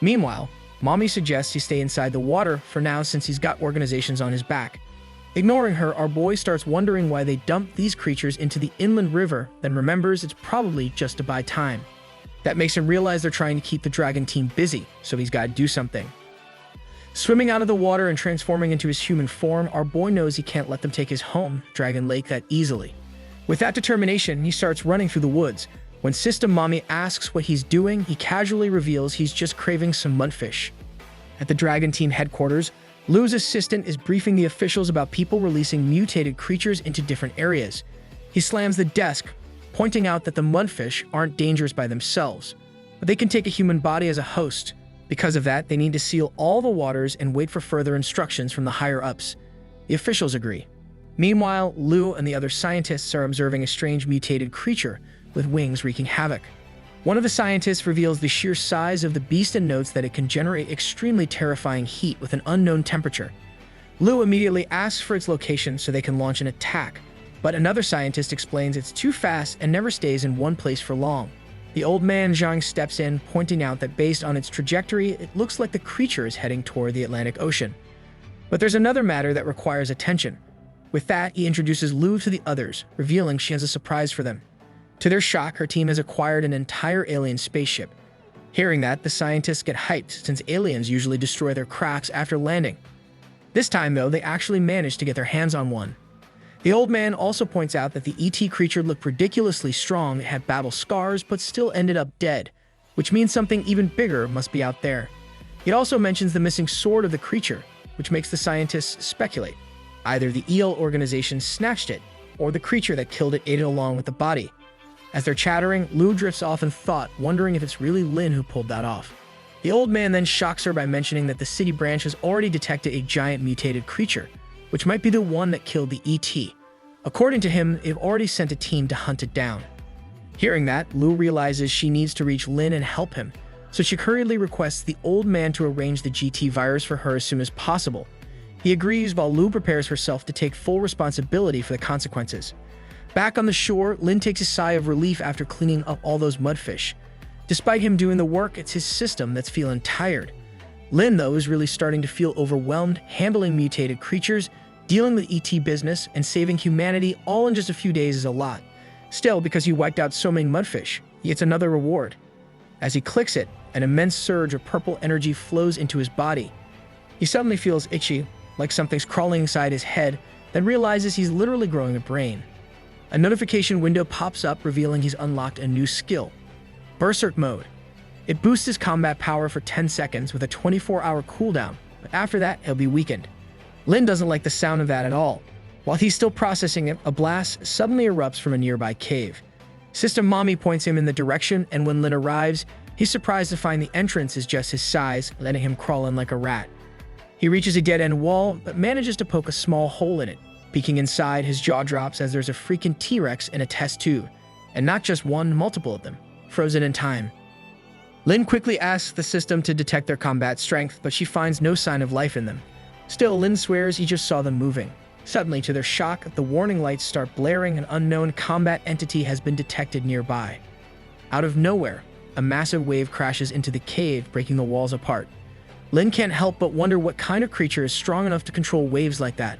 Meanwhile, Mommy suggests he stay inside the water for now since he's got organizations on his back. Ignoring her, our boy starts wondering why they dumped these creatures into the inland river, then remembers it's probably just to buy time. That makes him realize they're trying to keep the dragon team busy, so he's got to do something. Swimming out of the water and transforming into his human form, our boy knows he can't let them take his home, Dragon Lake, that easily. With that determination, he starts running through the woods. When System Mommy asks what he's doing, he casually reveals he's just craving some mudfish. At the Dragon Team headquarters, Lu's assistant is briefing the officials about people releasing mutated creatures into different areas. He slams the desk, pointing out that the mudfish aren't dangerous by themselves, but they can take a human body as a host. Because of that, they need to seal all the waters and wait for further instructions from the higher-ups. The officials agree. Meanwhile, Lu and the other scientists are observing a strange mutated creature with wings wreaking havoc. One of the scientists reveals the sheer size of the beast and notes that it can generate extremely terrifying heat with an unknown temperature. Lu immediately asks for its location so they can launch an attack, but another scientist explains it's too fast and never stays in one place for long. The old man Zhang steps in, pointing out that based on its trajectory, it looks like the creature is heading toward the Atlantic Ocean. But there's another matter that requires attention. With that, he introduces Lu to the others, revealing she has a surprise for them. To their shock, her team has acquired an entire alien spaceship. Hearing that, the scientists get hyped since aliens usually destroy their crafts after landing. This time, though, they actually manage to get their hands on one. The old man also points out that the ET creature looked ridiculously strong, it had battle scars, but still ended up dead, which means something even bigger must be out there. It also mentions the missing sword of the creature, which makes the scientists speculate. Either the EL organization snatched it, or the creature that killed it ate it along with the body. As they're chattering, Lu drifts off in thought, wondering if it's really Lin who pulled that off. The old man then shocks her by mentioning that the city branch has already detected a giant mutated creature, which might be the one that killed the ET. According to him, they've already sent a team to hunt it down. Hearing that, Lu realizes she needs to reach Lin and help him, so she hurriedly requests the old man to arrange the GT virus for her as soon as possible. He agrees while Lu prepares herself to take full responsibility for the consequences. Back on the shore, Lin takes a sigh of relief after cleaning up all those mudfish. Despite him doing the work, it's his system that's feeling tired. Lin, though, is really starting to feel overwhelmed, handling mutated creatures, dealing with ET business, and saving humanity all in just a few days is a lot. Still, because he wiped out so many mudfish, he gets another reward. As he clicks it, an immense surge of purple energy flows into his body. He suddenly feels itchy, like something's crawling inside his head, then realizes he's literally growing a brain. A notification window pops up revealing he's unlocked a new skill, Berserk Mode. It boosts his combat power for 10 seconds with a 24-hour cooldown, but after that, he'll be weakened. Lin doesn't like the sound of that at all. While he's still processing it, a blast suddenly erupts from a nearby cave. System Mommy points him in the direction, and when Lin arrives, he's surprised to find the entrance is just his size, letting him crawl in like a rat. He reaches a dead-end wall, but manages to poke a small hole in it. Peeking inside, his jaw drops as there's a freaking T-Rex in a test tube. And not just one, multiple of them, frozen in time. Lin quickly asks the system to detect their combat strength, but she finds no sign of life in them. Still, Lin swears he just saw them moving. Suddenly, to their shock, the warning lights start blaring. An unknown combat entity has been detected nearby. Out of nowhere, a massive wave crashes into the cave, breaking the walls apart. Lin can't help but wonder what kind of creature is strong enough to control waves like that.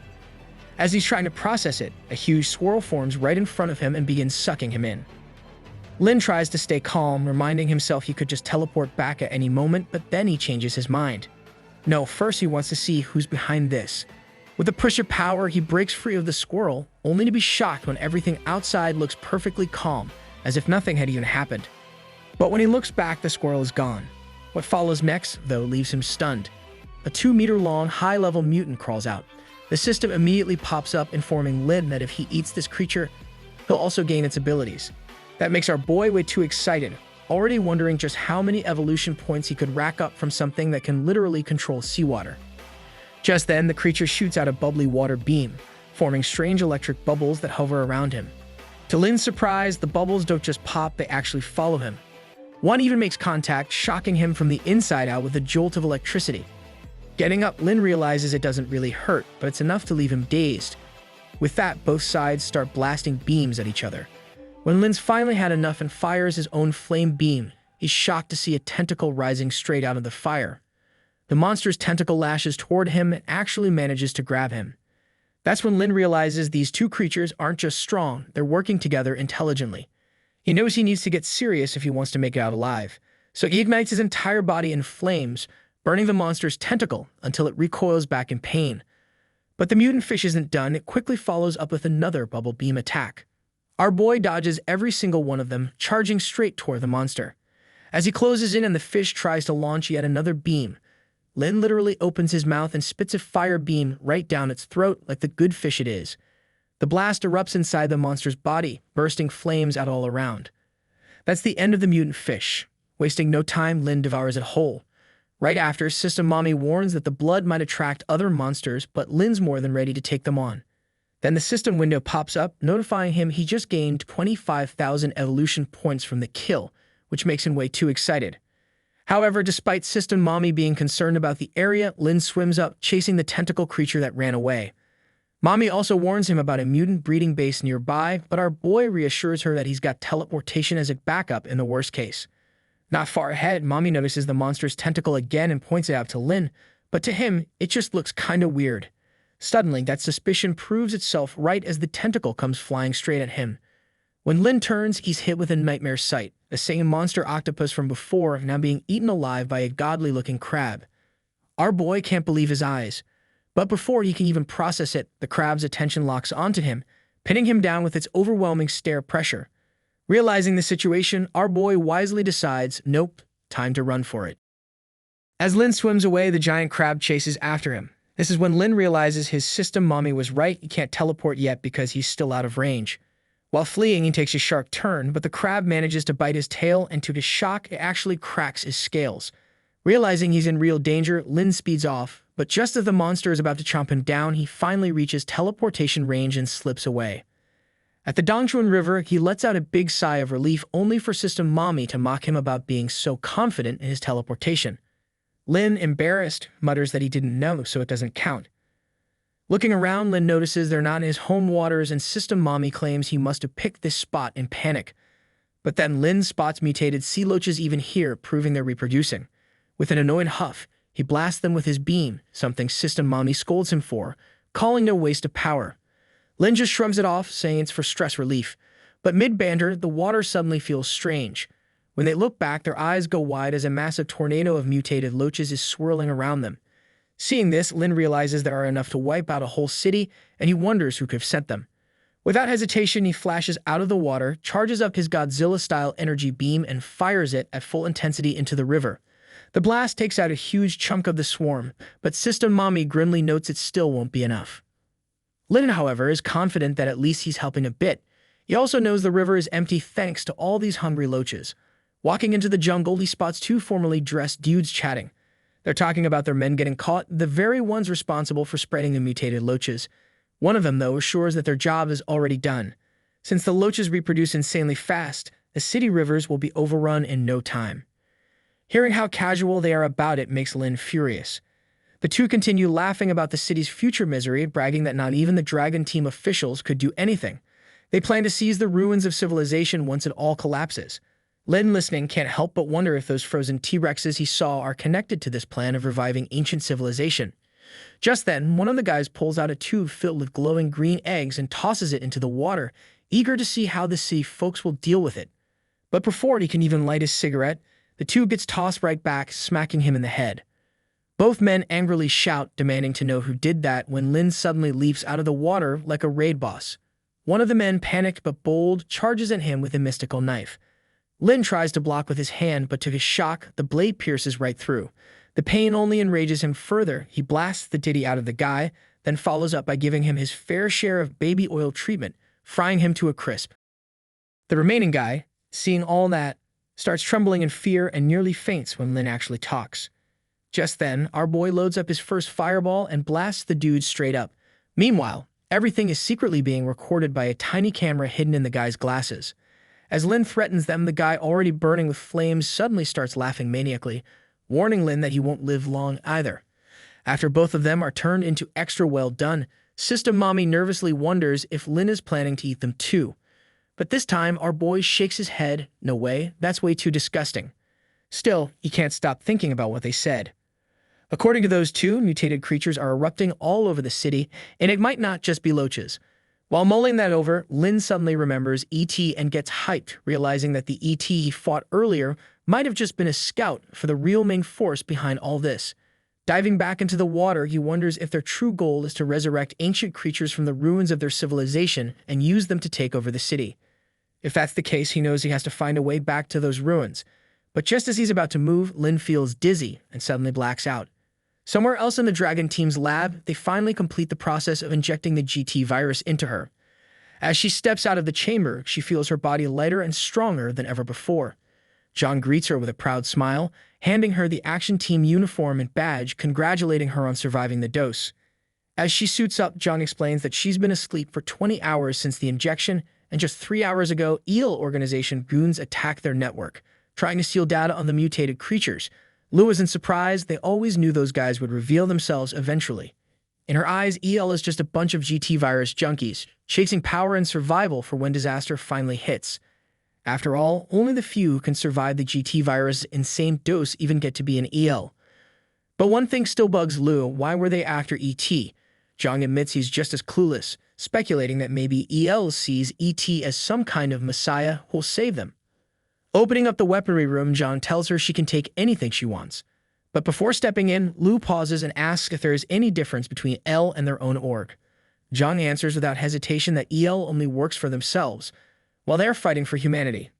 As he's trying to process it, a huge swirl forms right in front of him and begins sucking him in. Lin tries to stay calm, reminding himself he could just teleport back at any moment, but then he changes his mind. No, first he wants to see who's behind this. With a push of power, he breaks free of the squirrel, only to be shocked when everything outside looks perfectly calm, as if nothing had even happened. But when he looks back, the squirrel is gone. What follows next, though, leaves him stunned. A 2-meter-long, high-level mutant crawls out. The system immediately pops up, informing Lin that if he eats this creature, he'll also gain its abilities. That makes our boy way too excited. already wondering just how many evolution points he could rack up from something that can literally control seawater. Just then, the creature shoots out a bubbly water beam, forming strange electric bubbles that hover around him. To Lin's surprise, the bubbles don't just pop, they actually follow him. One even makes contact, shocking him from the inside out with a jolt of electricity. Getting up, Lin realizes it doesn't really hurt, but it's enough to leave him dazed. With that, both sides start blasting beams at each other. When Lin's finally had enough and fires his own flame beam, he's shocked to see a tentacle rising straight out of the fire. The monster's tentacle lashes toward him and actually manages to grab him. That's when Lin realizes these two creatures aren't just strong, they're working together intelligently. He knows he needs to get serious if he wants to make it out alive, so he ignites his entire body in flames, burning the monster's tentacle until it recoils back in pain. But the mutant fish isn't done, it quickly follows up with another bubble beam attack. Our boy dodges every single one of them, charging straight toward the monster. As he closes in and the fish tries to launch yet another beam, Lin literally opens his mouth and spits a fire beam right down its throat like the good fish it is. The blast erupts inside the monster's body, bursting flames out all around. That's the end of the mutant fish. Wasting no time, Lin devours it whole. Right after, System Mommy warns that the blood might attract other monsters, but Lin's more than ready to take them on. Then the system window pops up, notifying him he just gained 25,000 evolution points from the kill, which makes him way too excited. However, despite System Mommy being concerned about the area, Lin swims up, chasing the tentacle creature that ran away. Mommy also warns him about a mutant breeding base nearby, but our boy reassures her that he's got teleportation as a backup in the worst case. Not far ahead, Mommy notices the monster's tentacle again and points it out to Lin, but to him, it just looks kinda weird. Suddenly, that suspicion proves itself right as the tentacle comes flying straight at him. When Lin turns, he's hit with a nightmare sight, the same monster octopus from before now being eaten alive by a godly-looking crab. Our boy can't believe his eyes. But before he can even process it, the crab's attention locks onto him, pinning him down with its overwhelming stare pressure. Realizing the situation, our boy wisely decides, nope, time to run for it. As Lin swims away, the giant crab chases after him. This is when Lin realizes his System Mommy was right, he can't teleport yet because he's still out of range. While fleeing, he takes a sharp turn, but the crab manages to bite his tail, and to his shock, it actually cracks his scales. Realizing he's in real danger, Lin speeds off, but just as the monster is about to chomp him down, he finally reaches teleportation range and slips away. At the Dongchuan River, he lets out a big sigh of relief, only for System Mommy to mock him about being so confident in his teleportation. Lin, embarrassed, mutters that he didn't know, so it doesn't count. Looking around, Lin notices they're not in his home waters, and System Mommy claims he must have picked this spot in panic. But then Lin spots mutated sea loaches even here, proving they're reproducing. With an annoyed huff, he blasts them with his beam, something System Mommy scolds him for, calling it a waste of power. Lin just shrugs it off, saying it's for stress relief. But mid-banter, the water suddenly feels strange. When they look back, their eyes go wide as a massive tornado of mutated loaches is swirling around them. Seeing this, Lin realizes there are enough to wipe out a whole city, and he wonders who could have sent them. Without hesitation, he flashes out of the water, charges up his Godzilla-style energy beam, and fires it at full intensity into the river. The blast takes out a huge chunk of the swarm, but System Mommy grimly notes it still won't be enough. Lin, however, is confident that at least he's helping a bit. He also knows the river is empty thanks to all these hungry loaches. Walking into the jungle, he spots two formally dressed dudes chatting. They're talking about their men getting caught, the very ones responsible for spreading the mutated loaches. One of them, though, assures that their job is already done. Since the loaches reproduce insanely fast, the city rivers will be overrun in no time. Hearing how casual they are about it makes Lin furious. The two continue laughing about the city's future misery, bragging that not even the Dragon Team officials could do anything. They plan to seize the ruins of civilization once it all collapses. Lin, listening, can't help but wonder if those frozen T-Rexes he saw are connected to this plan of reviving ancient civilization. Just then, one of the guys pulls out a tube filled with glowing green eggs and tosses it into the water, eager to see how the sea folks will deal with it. But before he can even light his cigarette, the tube gets tossed right back, smacking him in the head. Both men angrily shout, demanding to know who did that, when Lin suddenly leaps out of the water like a raid boss. One of the men, panicked but bold, charges at him with a mystical knife. Lin tries to block with his hand, but to his shock, the blade pierces right through. The pain only enrages him further. He blasts the ditty out of the guy, then follows up by giving him his fair share of baby oil treatment, frying him to a crisp. The remaining guy, seeing all that, starts trembling in fear and nearly faints when Lin actually talks. Just then, our boy loads up his first fireball and blasts the dude straight up. Meanwhile, everything is secretly being recorded by a tiny camera hidden in the guy's glasses. As Lin threatens them, the guy already burning with flames suddenly starts laughing maniacally, warning Lin that he won't live long either. After both of them are turned into extra well done, System Mommy nervously wonders if Lin is planning to eat them too. But this time, our boy shakes his head. No way, that's way too disgusting. Still, he can't stop thinking about what they said. According to those two, mutated creatures are erupting all over the city, and it might not just be loaches. While mulling that over, Lin suddenly remembers E.T. and gets hyped, realizing that the E.T. he fought earlier might have just been a scout for the real main force behind all this. Diving back into the water, he wonders if their true goal is to resurrect ancient creatures from the ruins of their civilization and use them to take over the city. If that's the case, he knows he has to find a way back to those ruins. But just as he's about to move, Lin feels dizzy and suddenly blacks out. Somewhere else in the Dragon team's lab, they finally complete the process of injecting the GT virus into her. As she steps out of the chamber, she feels her body lighter and stronger than ever before. John greets her with a proud smile, handing her the Action Team uniform and badge, congratulating her on surviving the dose. As she suits up, John explains that she's been asleep for 20 hours since the injection, and just 3 hours ago, EEL organization goons attacked their network, trying to steal data on the mutated creatures. Lou isn't surprised. They always knew those guys would reveal themselves eventually. In her eyes, EL is just a bunch of GT virus junkies, chasing power and survival for when disaster finally hits. After all, only the few who can survive the GT virus' insane dose even get to be an EL. But one thing still bugs Lou: why were they after ET? Zhang admits he's just as clueless, speculating that maybe EL sees ET as some kind of messiah who'll save them. Opening up the weaponry room, John tells her she can take anything she wants. But before stepping in, Lou pauses and asks if there is any difference between L and their own org. Zhang answers without hesitation that EL only works for themselves, while they're fighting for humanity.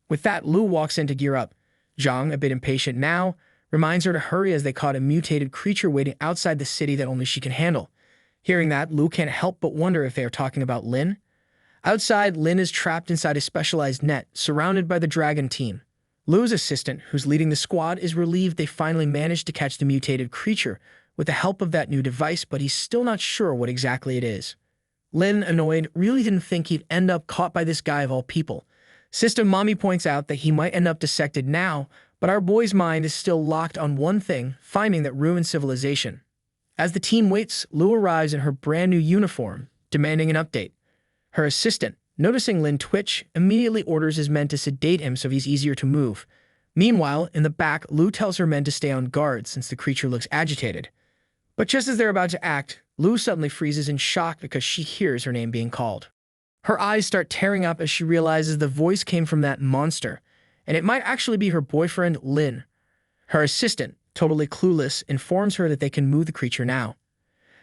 With that, Lou walks in to gear up. Zhang, a bit impatient now, reminds her to hurry as they caught a mutated creature waiting outside the city that only she can handle. Hearing that, Lou can't help but wonder if they are talking about Lin. Outside, Lin is trapped inside a specialized net, surrounded by the Dragon team. Lou's assistant, who's leading the squad, is relieved they finally managed to catch the mutated creature with the help of that new device, but he's still not sure what exactly it is. Lin, annoyed, really didn't think he'd end up caught by this guy of all people. System Mommy points out that he might end up dissected now, but our boy's mind is still locked on one thing: finding that ruined civilization. As the team waits, Lou arrives in her brand new uniform, demanding an update. Her assistant, noticing Lin twitch, immediately orders his men to sedate him so he's easier to move. Meanwhile, in the back, Lou tells her men to stay on guard since the creature looks agitated. But just as they're about to act, Lou suddenly freezes in shock because she hears her name being called. Her eyes start tearing up as she realizes the voice came from that monster, and it might actually be her boyfriend, Lin. Her assistant, totally clueless, informs her that they can move the creature now.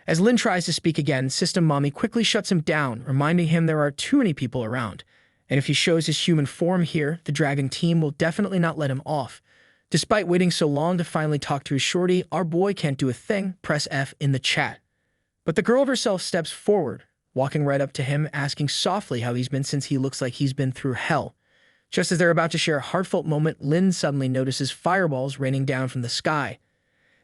As Lin tries to speak again, System Mommy quickly shuts him down, reminding him there are too many people around, and if he shows his human form here, the Dragon team will definitely not let him off. Despite waiting so long to finally talk to his shorty, our boy can't do a thing. Press F in the chat. But the girl herself steps forward, walking right up to him, asking softly how he's been since he looks like he's been through hell. Just as they're about to share a heartfelt moment, Lin suddenly notices fireballs raining down from the sky.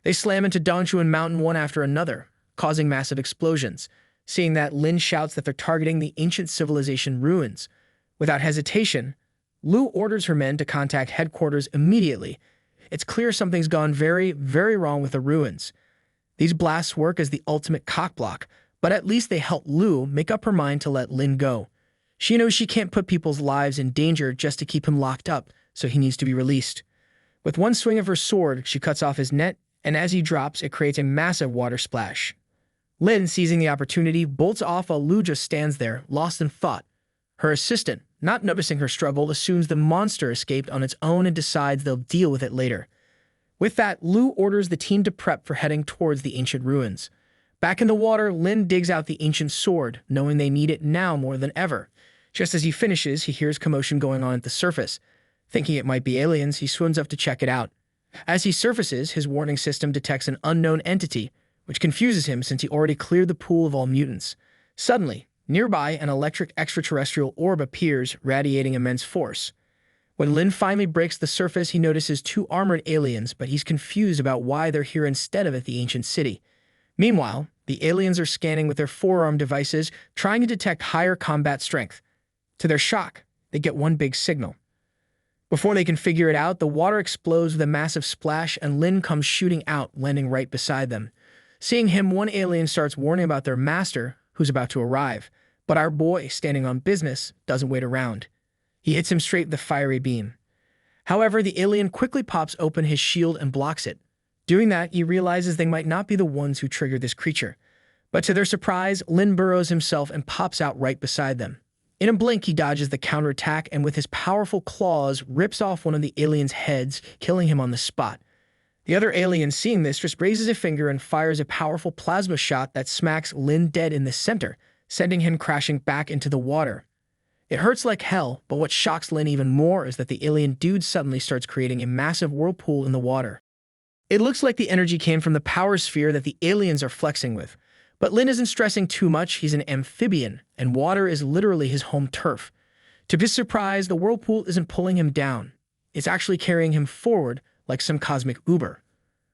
They slam into Dongchuan Mountain one after another, causing massive explosions. Seeing that, Lin shouts that they're targeting the ancient civilization ruins. Without hesitation, Lou orders her men to contact headquarters immediately. It's clear something's gone very, very wrong with the ruins. These blasts work as the ultimate cockblock, but at least they help Lou make up her mind to let Lin go. She knows she can't put people's lives in danger just to keep him locked up, so he needs to be released. With one swing of her sword, she cuts off his net, and as he drops, it creates a massive water splash. Lin, seizing the opportunity, bolts off while Lou just stands there, lost in thought. Her assistant, not noticing her struggle, assumes the monster escaped on its own and decides they'll deal with it later. With that, Lou orders the team to prep for heading towards the ancient ruins. Back in the water, Lin digs out the ancient sword, knowing they need it now more than ever. Just as he finishes, he hears commotion going on at the surface. Thinking it might be aliens, he swims up to check it out. As he surfaces, his warning system detects an unknown entity, which confuses him since he already cleared the pool of all mutants. Suddenly, nearby, an electric extraterrestrial orb appears, radiating immense force. When Lin finally breaks the surface, he notices two armored aliens, but he's confused about why they're here instead of at the ancient city. Meanwhile, the aliens are scanning with their forearm devices, trying to detect higher combat strength. To their shock, they get one big signal. Before they can figure it out, the water explodes with a massive splash and Lin comes shooting out, landing right beside them. Seeing him, one alien starts warning about their master, who's about to arrive. But our boy, standing on business, doesn't wait around. He hits him straight with the fiery beam. However, the alien quickly pops open his shield and blocks it. Doing that, he realizes they might not be the ones who triggered this creature. But to their surprise, Lin burrows himself and pops out right beside them. In a blink, he dodges the counterattack and with his powerful claws, rips off one of the alien's heads, killing him on the spot. The other alien, seeing this, just raises a finger and fires a powerful plasma shot that smacks Lin dead in the center, sending him crashing back into the water. It hurts like hell, but what shocks Lin even more is that the alien dude suddenly starts creating a massive whirlpool in the water. It looks like the energy came from the power sphere that the aliens are flexing with. But Lin isn't stressing too much. He's an amphibian, and water is literally his home turf. To his surprise, the whirlpool isn't pulling him down. It's actually carrying him forward like some cosmic Uber.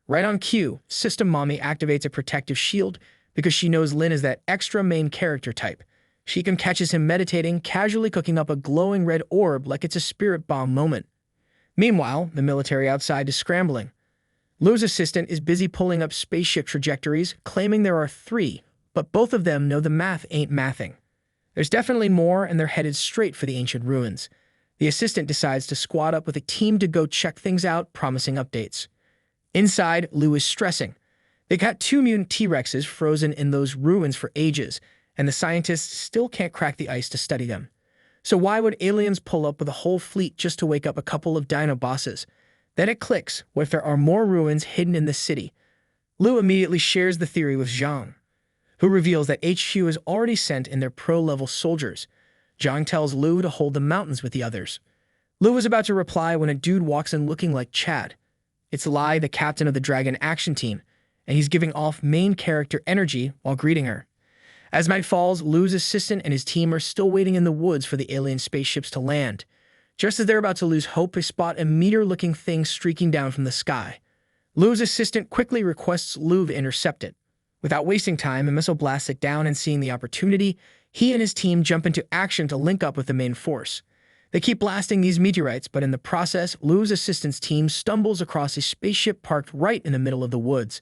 Right on cue, System Mommy activates a protective shield because she knows Lin is that extra main character type. She catches him meditating, casually cooking up a glowing red orb like it's a spirit bomb moment. Meanwhile, the military outside is scrambling. Lu's assistant is busy pulling up spaceship trajectories, claiming there are 3, but both of them know the math ain't mathing. There's definitely more, and they're headed straight for the ancient ruins. The assistant decides to squad up with a team to go check things out, promising updates. Inside, Lu is stressing. They got 2 mutant T-Rexes frozen in those ruins for ages, and the scientists still can't crack the ice to study them. So why would aliens pull up with a whole fleet just to wake up a couple of dino bosses? Then it clicks. What if there are more ruins hidden in the city? Lu immediately shares the theory with Zhang, who reveals that HQ has already sent in their pro-level soldiers. Zhang tells Lu to hold the mountains with the others. Lu was about to reply when a dude walks in looking like Chad. It's Lai, the captain of the Dragon Action Team, and he's giving off main character energy while greeting her. As night falls, Lu's assistant and his team are still waiting in the woods for the alien spaceships to land. Just as they're about to lose hope, they spot a meteor-looking thing streaking down from the sky. Lu's assistant quickly requests Lu to intercept it. Without wasting time, a missile blasts it down, and seeing the opportunity, he and his team jump into action to link up with the main force. They keep blasting these meteorites, but in the process, Lu's assistant's team stumbles across a spaceship parked right in the middle of the woods.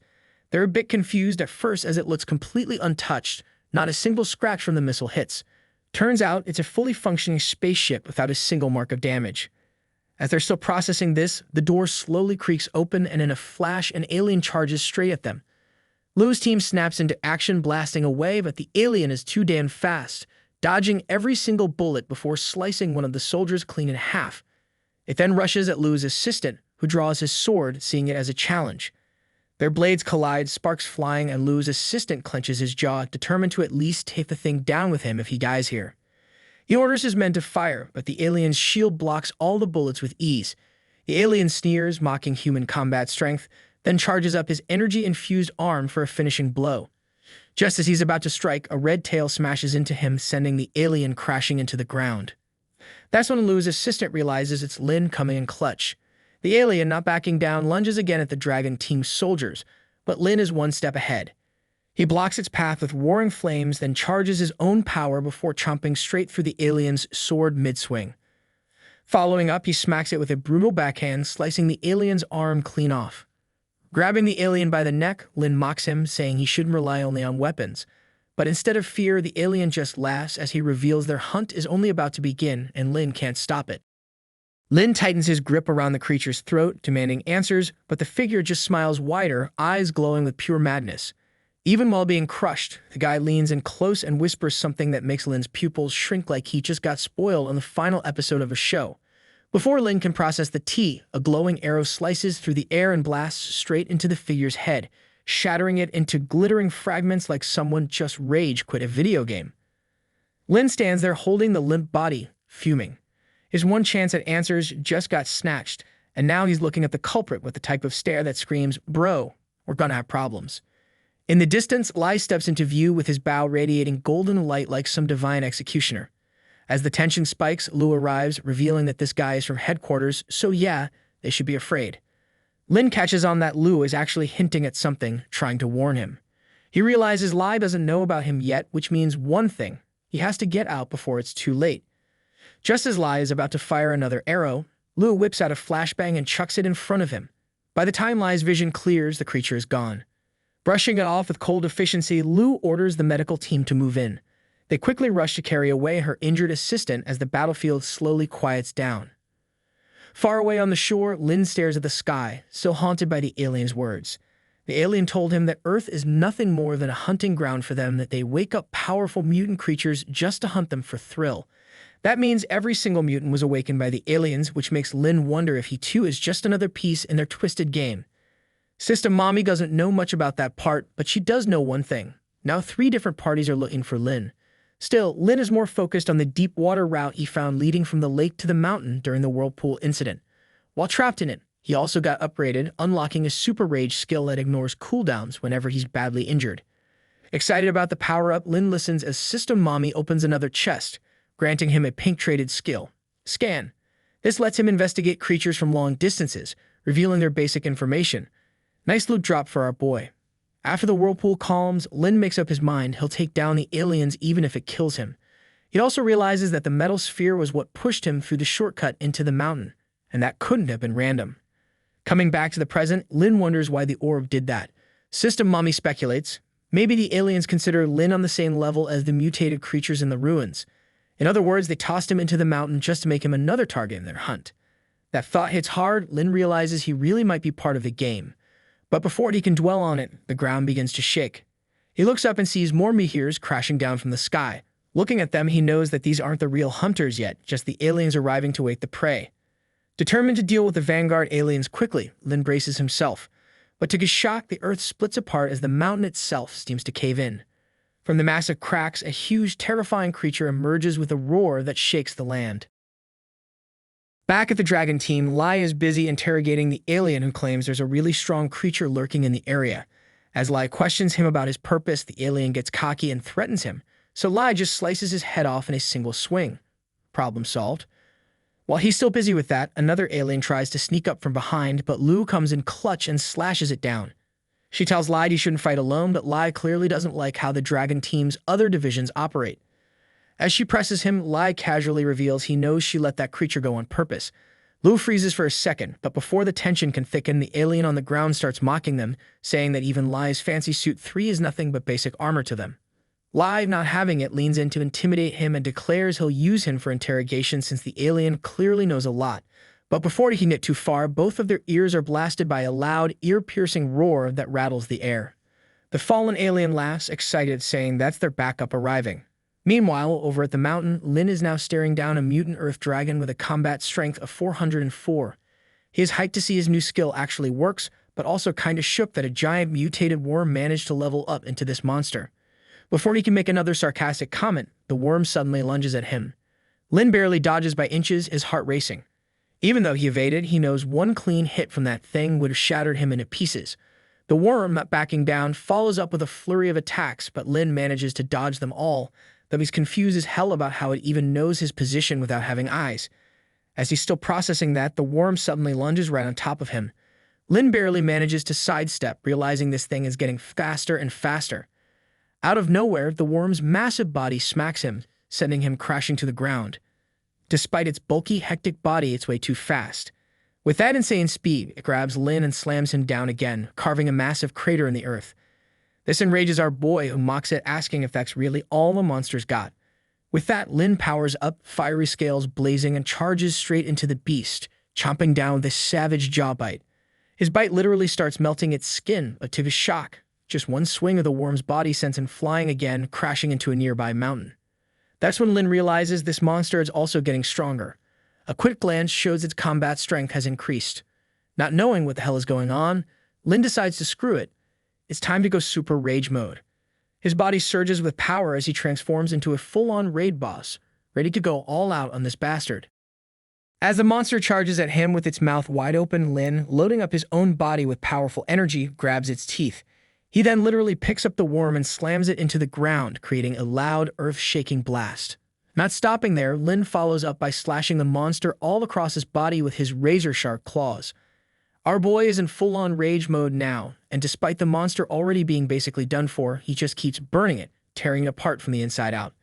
They're a bit confused at first as it looks completely untouched, not a single scratch from the missile hits. Turns out it's a fully functioning spaceship without a single mark of damage. As they're still processing this, the door slowly creaks open and in a flash an alien charges straight at them. Lu's team snaps into action, blasting away, but the alien is too damn fast, dodging every single bullet before slicing one of the soldiers clean in half. It then rushes at Lu's assistant, who draws his sword, seeing it as a challenge. Their blades collide, sparks flying, and Lu's assistant clenches his jaw, determined to at least take the thing down with him if he dies here. He orders his men to fire, but the alien's shield blocks all the bullets with ease. The alien sneers, mocking human combat strength, then charges up his energy-infused arm for a finishing blow. Just as he's about to strike, a red tail smashes into him, sending the alien crashing into the ground. That's when Lu's assistant realizes it's Lin coming in clutch. The alien, not backing down, lunges again at the Dragon Team's soldiers, but Lin is one step ahead. He blocks its path with roaring flames, then charges his own power before chomping straight through the alien's sword mid-swing. Following up, he smacks it with a brutal backhand, slicing the alien's arm clean off. Grabbing the alien by the neck, Lin mocks him, saying he shouldn't rely only on weapons. But instead of fear, the alien just laughs as he reveals their hunt is only about to begin and Lin can't stop it. Lin tightens his grip around the creature's throat, demanding answers, but the figure just smiles wider, eyes glowing with pure madness. Even while being crushed, the guy leans in close and whispers something that makes Lin's pupils shrink like he just got spoiled on the final episode of a show. Before Lin can process the tea, a glowing arrow slices through the air and blasts straight into the figure's head, shattering it into glittering fragments like someone just rage quit a video game. Lin stands there holding the limp body, fuming. His one chance at answers just got snatched, and now he's looking at the culprit with the type of stare that screams, "Bro, we're gonna have problems." In the distance, Lai steps into view with his bow radiating golden light like some divine executioner. As the tension spikes, Lu arrives, revealing that this guy is from headquarters, so yeah, they should be afraid. Lin catches on that Lu is actually hinting at something, trying to warn him. He realizes Lai doesn't know about him yet, which means one thing: he has to get out before it's too late. Just as Lai is about to fire another arrow, Lu whips out a flashbang and chucks it in front of him. By the time Lai's vision clears, the creature is gone. Brushing it off with cold efficiency, Lu orders the medical team to move in. They quickly rush to carry away her injured assistant as the battlefield slowly quiets down. Far away on the shore, Lin stares at the sky, still haunted by the alien's words. The alien told him that Earth is nothing more than a hunting ground for them, that they wake up powerful mutant creatures just to hunt them for thrill. That means every single mutant was awakened by the aliens, which makes Lin wonder if he too is just another piece in their twisted game. Sister Mommy doesn't know much about that part, but she does know one thing. Now 3 different parties are looking for Lin. Still, Lin is more focused on the deep water route he found leading from the lake to the mountain during the whirlpool incident. While trapped in it, he also got upgraded, unlocking a super rage skill that ignores cooldowns whenever he's badly injured. Excited about the power-up, Lin listens as System Mommy opens another chest, granting him a pink-traded skill, Scan. This lets him investigate creatures from long distances, revealing their basic information. Nice loot drop for our boy. After the whirlpool calms, Lin makes up his mind he'll take down the aliens even if it kills him. He also realizes that the metal sphere was what pushed him through the shortcut into the mountain, and that couldn't have been random. Coming back to the present, Lin wonders why the orb did that. System Mommy speculates, maybe the aliens consider Lin on the same level as the mutated creatures in the ruins. In other words, they tossed him into the mountain just to make him another target in their hunt. That thought hits hard. Lin realizes he really might be part of the game. But before he can dwell on it, the ground begins to shake. He looks up and sees more meteors crashing down from the sky. Looking at them, he knows that these aren't the real hunters yet, just the aliens arriving to wait the prey. Determined to deal with the vanguard aliens quickly, Lin braces himself. But to his shock, the earth splits apart as the mountain itself seems to cave in. From the massive cracks, a huge, terrifying creature emerges with a roar that shakes the land. Back at the dragon team, Lai is busy interrogating the alien who claims there's a really strong creature lurking in the area. As Lai questions him about his purpose, the alien gets cocky and threatens him, so Lai just slices his head off in a single swing. Problem solved. While he's still busy with that, another alien tries to sneak up from behind, but Lu comes in clutch and slashes it down. She tells Lai he shouldn't fight alone, but Lai clearly doesn't like how the dragon team's other divisions operate. As she presses him, Lai casually reveals he knows she let that creature go on purpose. Lu freezes for a second, but before the tension can thicken, the alien on the ground starts mocking them, saying that even Lai's fancy suit 3 is nothing but basic armor to them. Lai, not having it, leans in to intimidate him and declares he'll use him for interrogation since the alien clearly knows a lot. But before he can get too far, both of their ears are blasted by a loud, ear-piercing roar that rattles the air. The fallen alien laughs, excited, saying that's their backup arriving. Meanwhile, over at the mountain, Lin is now staring down a mutant earth dragon with a combat strength of 404. He is hyped to see his new skill actually works, but also kinda shook that a giant mutated worm managed to level up into this monster. Before he can make another sarcastic comment, the worm suddenly lunges at him. Lin barely dodges by inches, his heart racing. Even though he evaded, he knows one clean hit from that thing would have shattered him into pieces. The worm, not backing down, follows up with a flurry of attacks, but Lin manages to dodge them all, though he's confused as hell about how it even knows his position without having eyes. As he's still processing that, the worm suddenly lunges right on top of him. Lin barely manages to sidestep, realizing this thing is getting faster and faster. Out of nowhere, the worm's massive body smacks him, sending him crashing to the ground. Despite its bulky, hectic body, it's way too fast. With that insane speed, it grabs Lin and slams him down again, carving a massive crater in the earth. This enrages our boy, who mocks it, asking if that's really all the monster's got. With that, Lin powers up, fiery scales blazing, and charges straight into the beast, chomping down with a savage jaw bite. His bite literally starts melting its skin, but to his shock, just one swing of the worm's body sends him flying again, crashing into a nearby mountain. That's when Lin realizes this monster is also getting stronger. A quick glance shows its combat strength has increased. Not knowing what the hell is going on, Lin decides to screw it. It's time to go super rage mode. His body surges with power as he transforms into a full-on raid boss, ready to go all out on this bastard. As the monster charges at him with its mouth wide open, Lin, loading up his own body with powerful energy, grabs its teeth. He then literally picks up the worm and slams it into the ground, creating a loud, earth-shaking blast. Not stopping there, Lin follows up by slashing the monster all across his body with his razor-sharp claws. Our boy is in full-on rage mode now, and despite the monster already being basically done for, he just keeps burning it, tearing it apart from the inside out.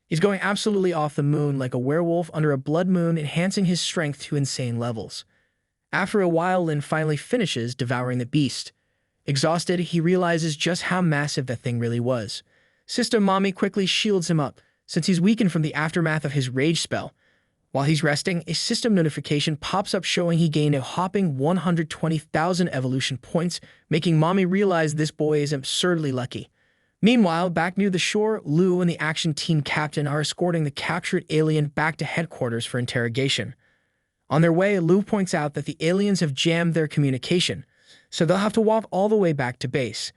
He's going absolutely off the moon like a werewolf under a blood moon, enhancing his strength to insane levels. After a while, Lin finally finishes devouring the beast. Exhausted, he realizes just how massive that thing really was. Sister Mommy quickly shields him up, since he's weakened from the aftermath of his rage spell. While he's resting, a system notification pops up showing he gained a whopping 120,000 evolution points, making Mommy realize this boy is absurdly lucky. Meanwhile, back near the shore, Lu and the action team captain are escorting the captured alien back to headquarters for interrogation. On their way, Lu points out that the aliens have jammed their communication, so they'll have to walk all the way back to base.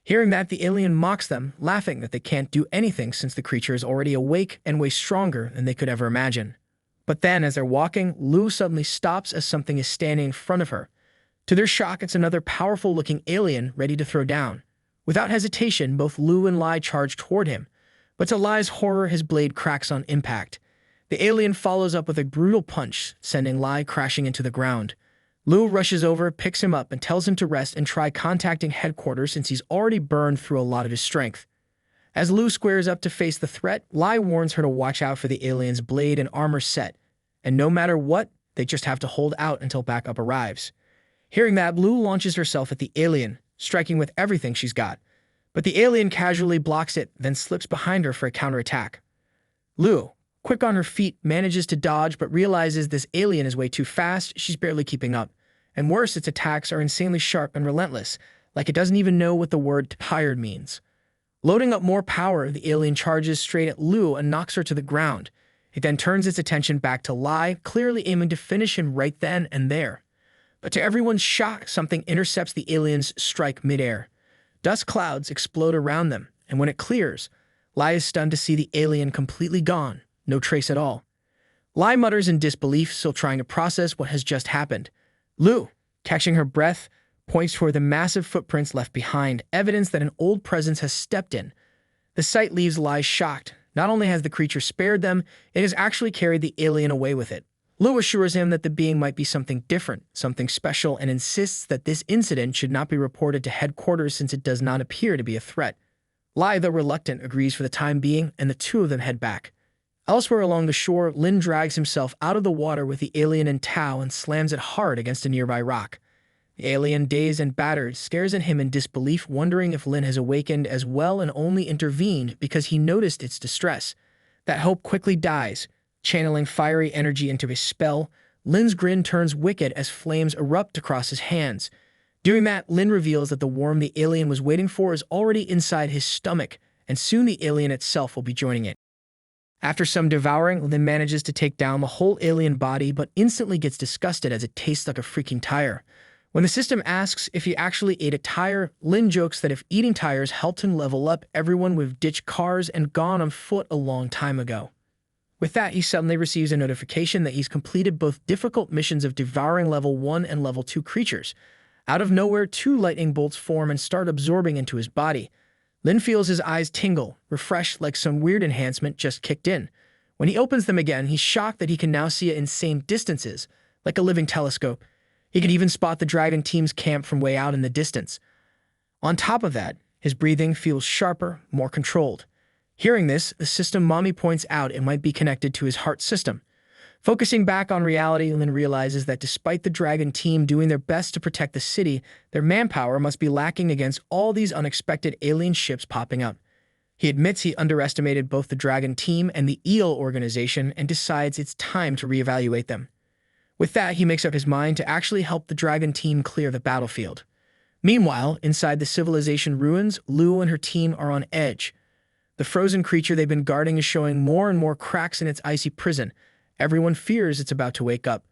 Hearing that, the alien mocks them, laughing that they can't do anything since the creature is already awake and way stronger than they could ever imagine. But then, as they're walking, Lu suddenly stops as something is standing in front of her. To their shock, it's another powerful-looking alien ready to throw down. Without hesitation, both Lu and Lai charge toward him, but to Lai's horror, his blade cracks on impact. The alien follows up with a brutal punch, sending Lai crashing into the ground. Lu rushes over, picks him up, and tells him to rest and try contacting headquarters since he's already burned through a lot of his strength. As Lu squares up to face the threat, Lai warns her to watch out for the alien's blade and armor set, and no matter what, they just have to hold out until backup arrives. Hearing that, Lu launches herself at the alien, striking with everything she's got. But the alien casually blocks it, then slips behind her for a counterattack. Lu, quick on her feet, manages to dodge but realizes this alien is way too fast, she's barely keeping up. And worse, its attacks are insanely sharp and relentless, like it doesn't even know what the word tired means. Loading up more power, the alien charges straight at Lu and knocks her to the ground. It then turns its attention back to Lai, clearly aiming to finish him right then and there. But to everyone's shock, something intercepts the alien's strike midair. Dust clouds explode around them, and when it clears, Lai is stunned to see the alien completely gone, no trace at all. Lai mutters in disbelief, still trying to process what has just happened. Lu, catching her breath, points toward the massive footprints left behind, evidence that an old presence has stepped in. The sight leaves Lai shocked. Not only has the creature spared them, it has actually carried the alien away with it. Lu assures him that the being might be something different, something special, and insists that this incident should not be reported to headquarters since it does not appear to be a threat. Lai, though reluctant, agrees for the time being, and the two of them head back. Elsewhere along the shore, Lin drags himself out of the water with the alien in tow and slams it hard against a nearby rock. The alien, dazed and battered, stares at him in disbelief, wondering if Lin has awakened as well and only intervened because he noticed its distress. That hope quickly dies. Channeling fiery energy into his spell, Lin's grin turns wicked as flames erupt across his hands. Doing that, Lin reveals that the worm the alien was waiting for is already inside his stomach, and soon the alien itself will be joining it. After some devouring, Lin manages to take down the whole alien body, but instantly gets disgusted as it tastes like a freaking tire. When the system asks if he actually ate a tire, Lin jokes that if eating tires helped him level up, everyone would have ditched cars and gone on foot a long time ago. With that, he suddenly receives a notification that he's completed both difficult missions of devouring level 1 and level 2 creatures. Out of nowhere, 2 lightning bolts form and start absorbing into his body. Lin feels his eyes tingle, refreshed like some weird enhancement just kicked in. When he opens them again, he's shocked that he can now see at insane distances, like a living telescope. He can even spot the dragon team's camp from way out in the distance. On top of that, his breathing feels sharper, more controlled. Hearing this, the system Mommy points out it might be connected to his heart system. Focusing back on reality, Lin realizes that despite the dragon team doing their best to protect the city, their manpower must be lacking against all these unexpected alien ships popping up. He admits he underestimated both the dragon team and the eel organization and decides it's time to reevaluate them. With that, he makes up his mind to actually help the dragon team clear the battlefield. Meanwhile, inside the civilization ruins, Lu and her team are on edge. The frozen creature they've been guarding is showing more and more cracks in its icy prison. Everyone fears it's about to wake up.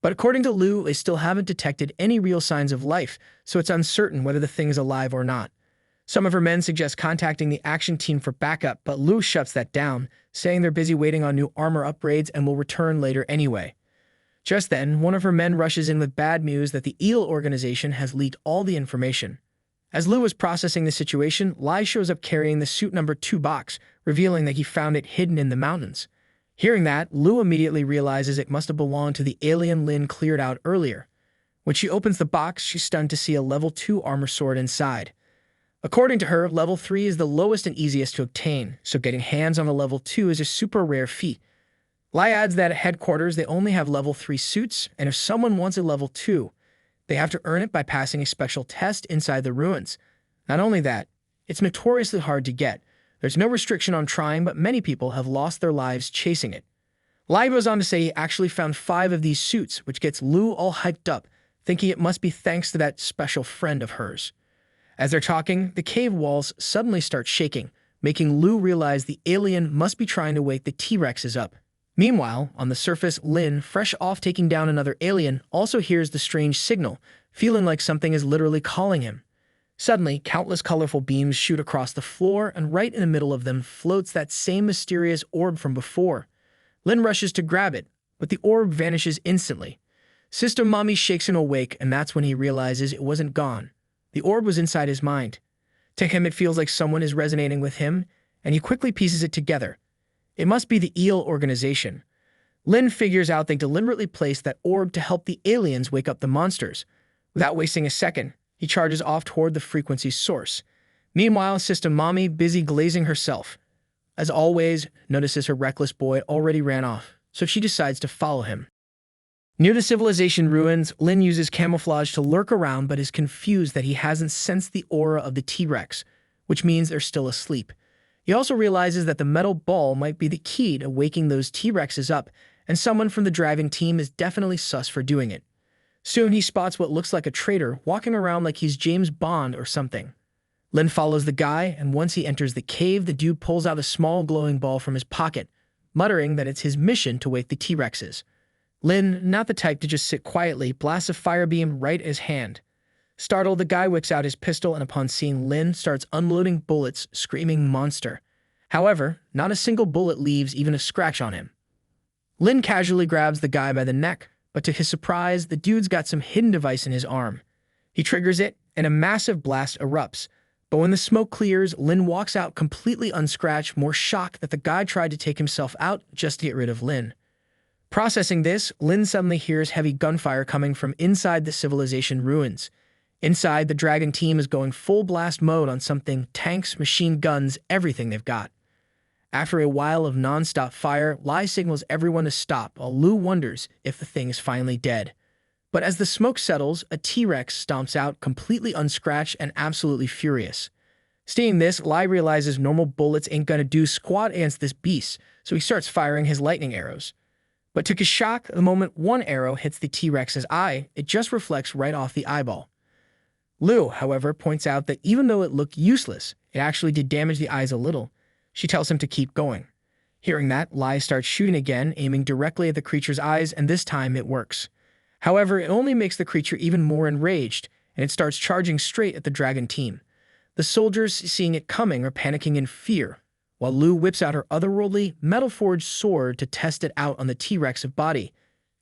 But according to Lu, they still haven't detected any real signs of life, so it's uncertain whether the thing is alive or not. Some of her men suggest contacting the action team for backup, but Lu shuts that down, saying they're busy waiting on new armor upgrades and will return later anyway. Just then, one of her men rushes in with bad news that the eel organization has leaked all the information. As Lu is processing the situation, Lai shows up carrying the suit number 2 box, revealing that he found it hidden in the mountains. Hearing that, Lu immediately realizes it must have belonged to the alien Lin cleared out earlier. When she opens the box, she's stunned to see a level 2 armor sword inside. According to her, level 3 is the lowest and easiest to obtain, so getting hands on a level 2 is a super rare feat. Lai adds that at headquarters they only have level 3 suits, and if someone wants a level 2, they have to earn it by passing a special test inside the ruins. Not only that, it's notoriously hard to get. There's no restriction on trying, but many people have lost their lives chasing it. Lai goes on to say he actually found 5 of these suits, which gets Lu all hyped up, thinking it must be thanks to that special friend of hers. As they're talking, the cave walls suddenly start shaking, making Lu realize the alien must be trying to wake the T-Rexes up. Meanwhile, on the surface, Lin, fresh off taking down another alien, also hears the strange signal, feeling like something is literally calling him. Suddenly, countless colorful beams shoot across the floor, and right in the middle of them floats that same mysterious orb from before. Lin rushes to grab it, but the orb vanishes instantly. Sister Mommy shakes him awake, and that's when he realizes it wasn't gone. The orb was inside his mind. To him, it feels like someone is resonating with him, and he quickly pieces it together. It must be the Eel organization. Lin figures out they deliberately placed that orb to help the aliens wake up the monsters. Without wasting a second, he charges off toward the frequency source. Meanwhile, Sister Mommy, busy glazing herself, as always, notices her reckless boy already ran off, so she decides to follow him. Near the civilization ruins, Lin uses camouflage to lurk around but is confused that he hasn't sensed the aura of the T-Rex, which means they're still asleep. He also realizes that the metal ball might be the key to waking those T-Rexes up, and someone from the Dragon team is definitely sus for doing it. Soon he spots what looks like a traitor walking around like he's James Bond or something. Lin follows the guy, and once he enters the cave, the dude pulls out a small glowing ball from his pocket, muttering that it's his mission to wake the T-Rexes. Lin, not the type to just sit quietly, blasts a fire beam right at his hand. Startled, the guy whips out his pistol and upon seeing Lin, starts unloading bullets, screaming monster. However, not a single bullet leaves even a scratch on him. Lin casually grabs the guy by the neck, but to his surprise, the dude's got some hidden device in his arm. He triggers it, and a massive blast erupts. But when the smoke clears, Lin walks out completely unscratched, more shocked that the guy tried to take himself out just to get rid of Lin. Processing this, Lin suddenly hears heavy gunfire coming from inside the civilization ruins. Inside, the Dragon team is going full blast mode on something: tanks, machine guns, everything they've got. After a while of non-stop fire, Lai signals everyone to stop, while Lu wonders if the thing is finally dead. But as the smoke settles, a T-Rex stomps out, completely unscratched and absolutely furious. Seeing this, Lai realizes normal bullets ain't gonna do squat against this beast, so he starts firing his lightning arrows. But to his shock, the moment one arrow hits the T-Rex's eye, it just reflects right off the eyeball. Lu, however, points out that even though it looked useless, it actually did damage the eyes a little. She tells him to keep going. Hearing that, Lai starts shooting again, aiming directly at the creature's eyes, and this time it works. However, it only makes the creature even more enraged, and it starts charging straight at the Dragon team. The soldiers, seeing it coming, are panicking in fear, while Lu whips out her otherworldly, metal-forged sword to test it out on the T-Rex's body.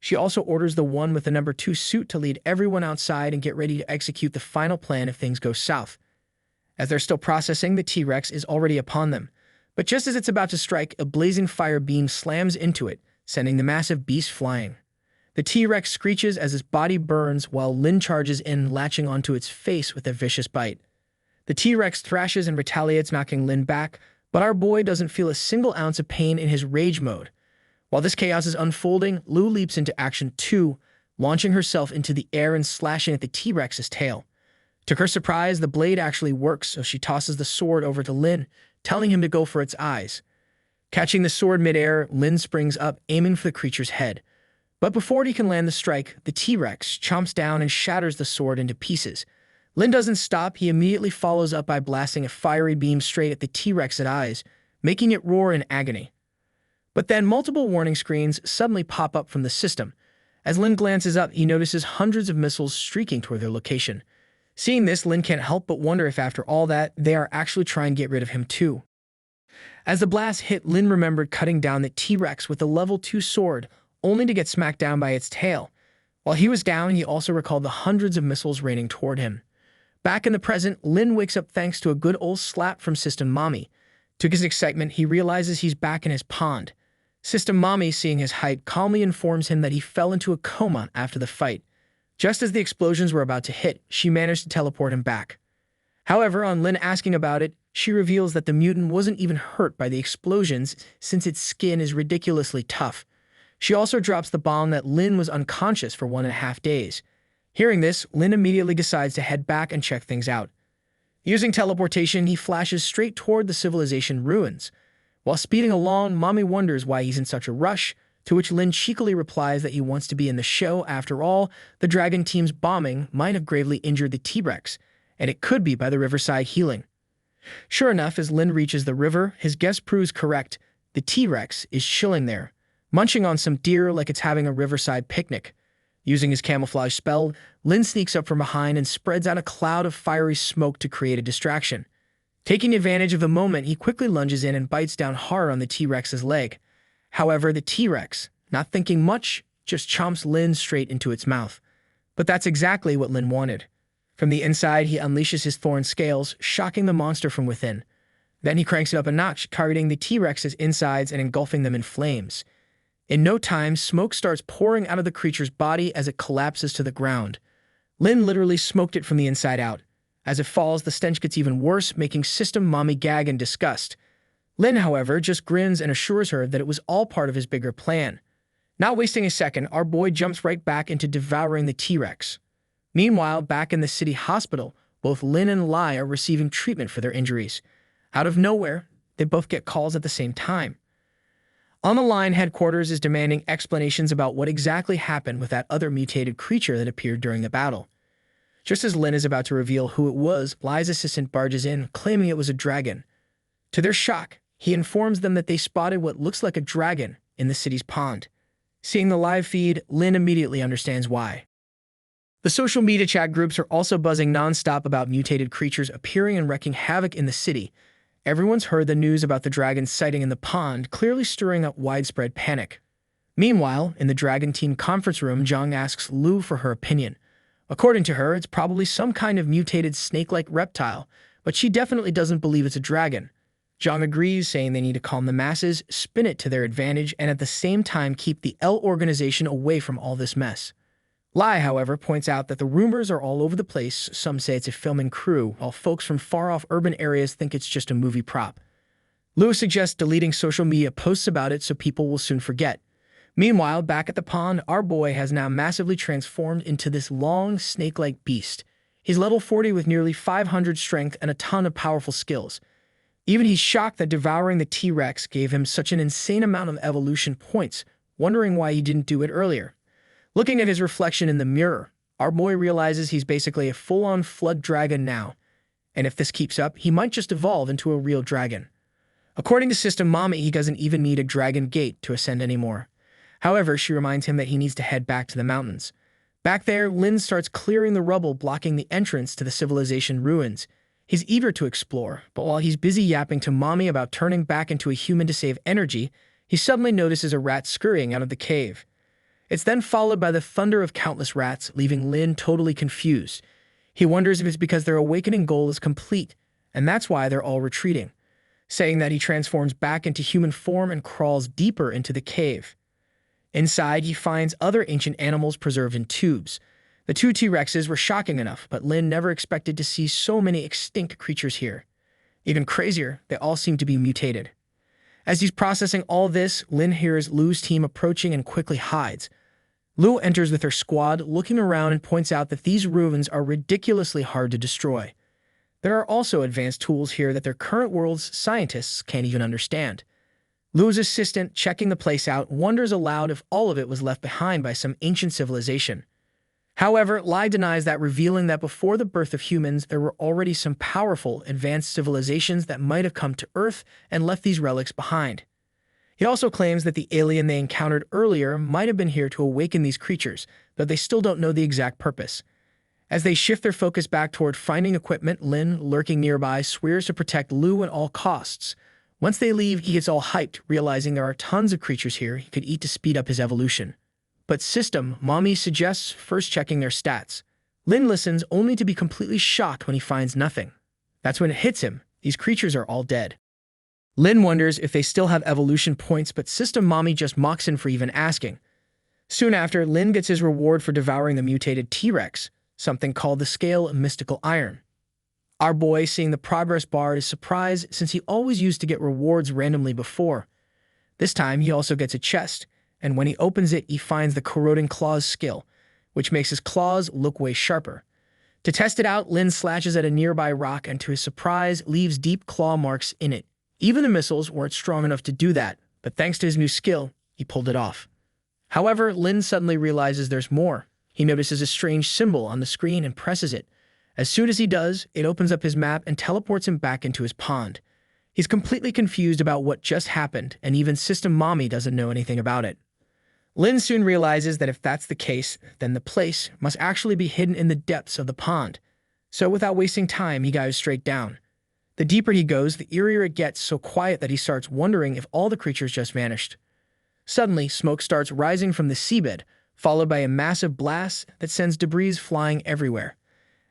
She also orders the one with the number 2 suit to lead everyone outside and get ready to execute the final plan if things go south. As they're still processing, the T-Rex is already upon them. But just as it's about to strike, a blazing fire beam slams into it, sending the massive beast flying. The T-Rex screeches as its body burns while Lin charges in, latching onto its face with a vicious bite. The T-Rex thrashes and retaliates, knocking Lin back, but our boy doesn't feel a single ounce of pain in his rage mode. While this chaos is unfolding, Lu leaps into action too, launching herself into the air and slashing at the T-Rex's tail. To her surprise, the blade actually works, so she tosses the sword over to Lin, telling him to go for its eyes. Catching the sword midair, Lin springs up, aiming for the creature's head. But before he can land the strike, the T-Rex chomps down and shatters the sword into pieces. Lin doesn't stop. He immediately follows up by blasting a fiery beam straight at the T-Rex's eyes, making it roar in agony. But then multiple warning screens suddenly pop up from the system. As Lin glances up, he notices hundreds of missiles streaking toward their location. Seeing this, Lin can't help but wonder if after all that, they are actually trying to get rid of him too. As the blast hit, Lin remembered cutting down the T-Rex with a level 2 sword, only to get smacked down by its tail. While he was down, he also recalled the hundreds of missiles raining toward him. Back in the present, Lin wakes up thanks to a good old slap from Sister Mommy. To his excitement, he realizes he's back in his pond. System Mommy, seeing his height, calmly informs him that he fell into a coma after the fight. Just as the explosions were about to hit, she managed to teleport him back. However, on Lin asking about it, she reveals that the mutant wasn't even hurt by the explosions since its skin is ridiculously tough. She also drops the bomb that Lin was unconscious for 1.5 days. Hearing this, Lin immediately decides to head back and check things out. Using teleportation, he flashes straight toward the civilization ruins. While speeding along, Mommy wonders why he's in such a rush, to which Lin cheekily replies that he wants to be in the show. After all, the Dragon team's bombing might have gravely injured the T-Rex, and it could be by the riverside healing. Sure enough, as Lin reaches the river, his guess proves correct. The T-Rex is chilling there, munching on some deer like it's having a riverside picnic. Using his camouflage spell, Lin sneaks up from behind and spreads out a cloud of fiery smoke to create a distraction. Taking advantage of the moment, he quickly lunges in and bites down hard on the T-Rex's leg. However, the T-Rex, not thinking much, just chomps Lin straight into its mouth. But that's exactly what Lin wanted. From the inside, he unleashes his thorn scales, shocking the monster from within. Then he cranks it up a notch, targeting the T-Rex's insides and engulfing them in flames. In no time, smoke starts pouring out of the creature's body as it collapses to the ground. Lin literally smoked it from the inside out. As it falls, the stench gets even worse, making System Mommy gag in disgust. Lin, however, just grins and assures her that it was all part of his bigger plan. Not wasting a second, our boy jumps right back into devouring the T-Rex. Meanwhile, back in the city hospital, both Lin and Lai are receiving treatment for their injuries. Out of nowhere, they both get calls at the same time. On the line, headquarters is demanding explanations about what exactly happened with that other mutated creature that appeared during the battle. Just as Lin is about to reveal who it was, Lai's assistant barges in, claiming it was a dragon. To their shock, he informs them that they spotted what looks like a dragon in the city's pond. Seeing the live feed, Lin immediately understands why. The social media chat groups are also buzzing nonstop about mutated creatures appearing and wreaking havoc in the city. Everyone's heard the news about the dragon's sighting in the pond, clearly stirring up widespread panic. Meanwhile, in the Dragon Team conference room, Zhang asks Lu for her opinion. According to her, it's probably some kind of mutated snake-like reptile, but she definitely doesn't believe it's a dragon. Zhang agrees, saying they need to calm the masses, spin it to their advantage, and at the same time keep the L organization away from all this mess. Lai, however, points out that the rumors are all over the place. Some say it's a filming crew, while folks from far-off urban areas think it's just a movie prop. Lu suggests deleting social media posts about it so people will soon forget. Meanwhile, back at the pond, our boy has now massively transformed into this long, snake-like beast. He's level 40 with nearly 500 strength and a ton of powerful skills. Even he's shocked that devouring the T-Rex gave him such an insane amount of evolution points, wondering why he didn't do it earlier. Looking at his reflection in the mirror, our boy realizes he's basically a full-on flood dragon now, and if this keeps up, he might just evolve into a real dragon. According to System Mommy, he doesn't even need a dragon gate to ascend anymore. However, she reminds him that he needs to head back to the mountains. Back there, Lin starts clearing the rubble blocking the entrance to the civilization ruins. He's eager to explore, but while he's busy yapping to Mommy about turning back into a human to save energy, he suddenly notices a rat scurrying out of the cave. It's then followed by the thunder of countless rats, leaving Lin totally confused. He wonders if it's because their awakening goal is complete, and that's why they're all retreating. Saying that, he transforms back into human form and crawls deeper into the cave. Inside, he finds other ancient animals preserved in tubes. The 2 T-Rexes were shocking enough, but Lin never expected to see so many extinct creatures here. Even crazier, they all seem to be mutated. As he's processing all this, Lin hears Lu's team approaching and quickly hides. Lu enters with her squad, looking around and points out that these ruins are ridiculously hard to destroy. There are also advanced tools here that their current world's scientists can't even understand. Lu's assistant, checking the place out, wonders aloud if all of it was left behind by some ancient civilization. However, Lai denies that, revealing that before the birth of humans, there were already some powerful, advanced civilizations that might have come to Earth and left these relics behind. He also claims that the alien they encountered earlier might have been here to awaken these creatures, though they still don't know the exact purpose. As they shift their focus back toward finding equipment, Lin, lurking nearby, swears to protect Lu at all costs. Once they leave, he gets all hyped, realizing there are tons of creatures here he could eat to speed up his evolution. But System Mommy suggests first checking their stats. Lin listens, only to be completely shocked when he finds nothing. That's when it hits him. These creatures are all dead. Lin wonders if they still have evolution points, but System Mommy just mocks him for even asking. Soon after, Lin gets his reward for devouring the mutated T-Rex, something called the Scale of Mystical Iron. Our boy, seeing the progress bar, is surprised since he always used to get rewards randomly before. This time, he also gets a chest, and when he opens it, he finds the Corroding Claws skill, which makes his claws look way sharper. To test it out, Lin slashes at a nearby rock and, to his surprise, leaves deep claw marks in it. Even the missiles weren't strong enough to do that, but thanks to his new skill, he pulled it off. However, Lin suddenly realizes there's more. He notices a strange symbol on the screen and presses it. As soon as he does, it opens up his map and teleports him back into his pond. He's completely confused about what just happened, and even System Mommy doesn't know anything about it. Lin soon realizes that if that's the case, then the place must actually be hidden in the depths of the pond. So without wasting time, he dives straight down. The deeper he goes, the eerier it gets, so quiet that he starts wondering if all the creatures just vanished. Suddenly, smoke starts rising from the seabed, followed by a massive blast that sends debris flying everywhere.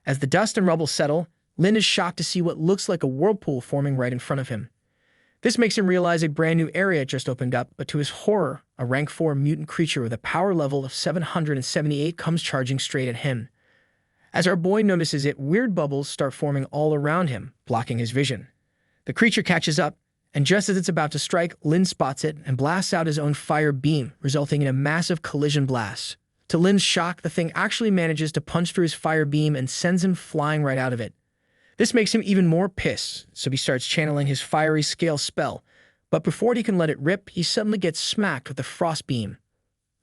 As the dust and rubble settle, Lin is shocked to see what looks like a whirlpool forming right in front of him. This makes him realize a brand new area just opened up, but to his horror, a rank 4 mutant creature with a power level of 778 comes charging straight at him. As our boy notices it, weird bubbles start forming all around him, blocking his vision. The creature catches up, and just as it's about to strike, Lin spots it and blasts out his own fire beam, resulting in a massive collision blast. To Lin's shock, the thing actually manages to punch through his fire beam and sends him flying right out of it. This makes him even more pissed, so he starts channeling his fiery scale spell, but before he can let it rip, he suddenly gets smacked with a frost beam.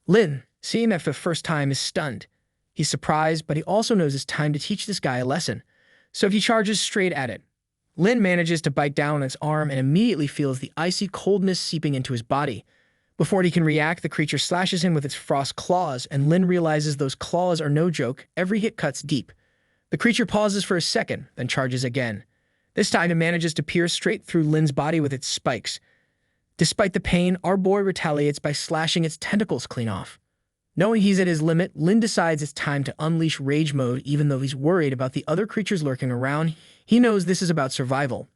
Lin, seeing that for the first time, is stunned. He's surprised, but he also knows it's time to teach this guy a lesson, so he charges straight at it. Lin manages to bite down on its arm and immediately feels the icy coldness seeping into his body. Before he can react, the creature slashes him with its frost claws, and Lin realizes those claws are no joke. Every hit cuts deep. The creature pauses for a second, then charges again. This time it manages to pierce straight through Lin's body with its spikes. Despite the pain, our boy retaliates by slashing its tentacles clean off. Knowing he's at his limit, Lin decides it's time to unleash rage mode. Even though he's worried about the other creatures lurking around, he knows this is about survival.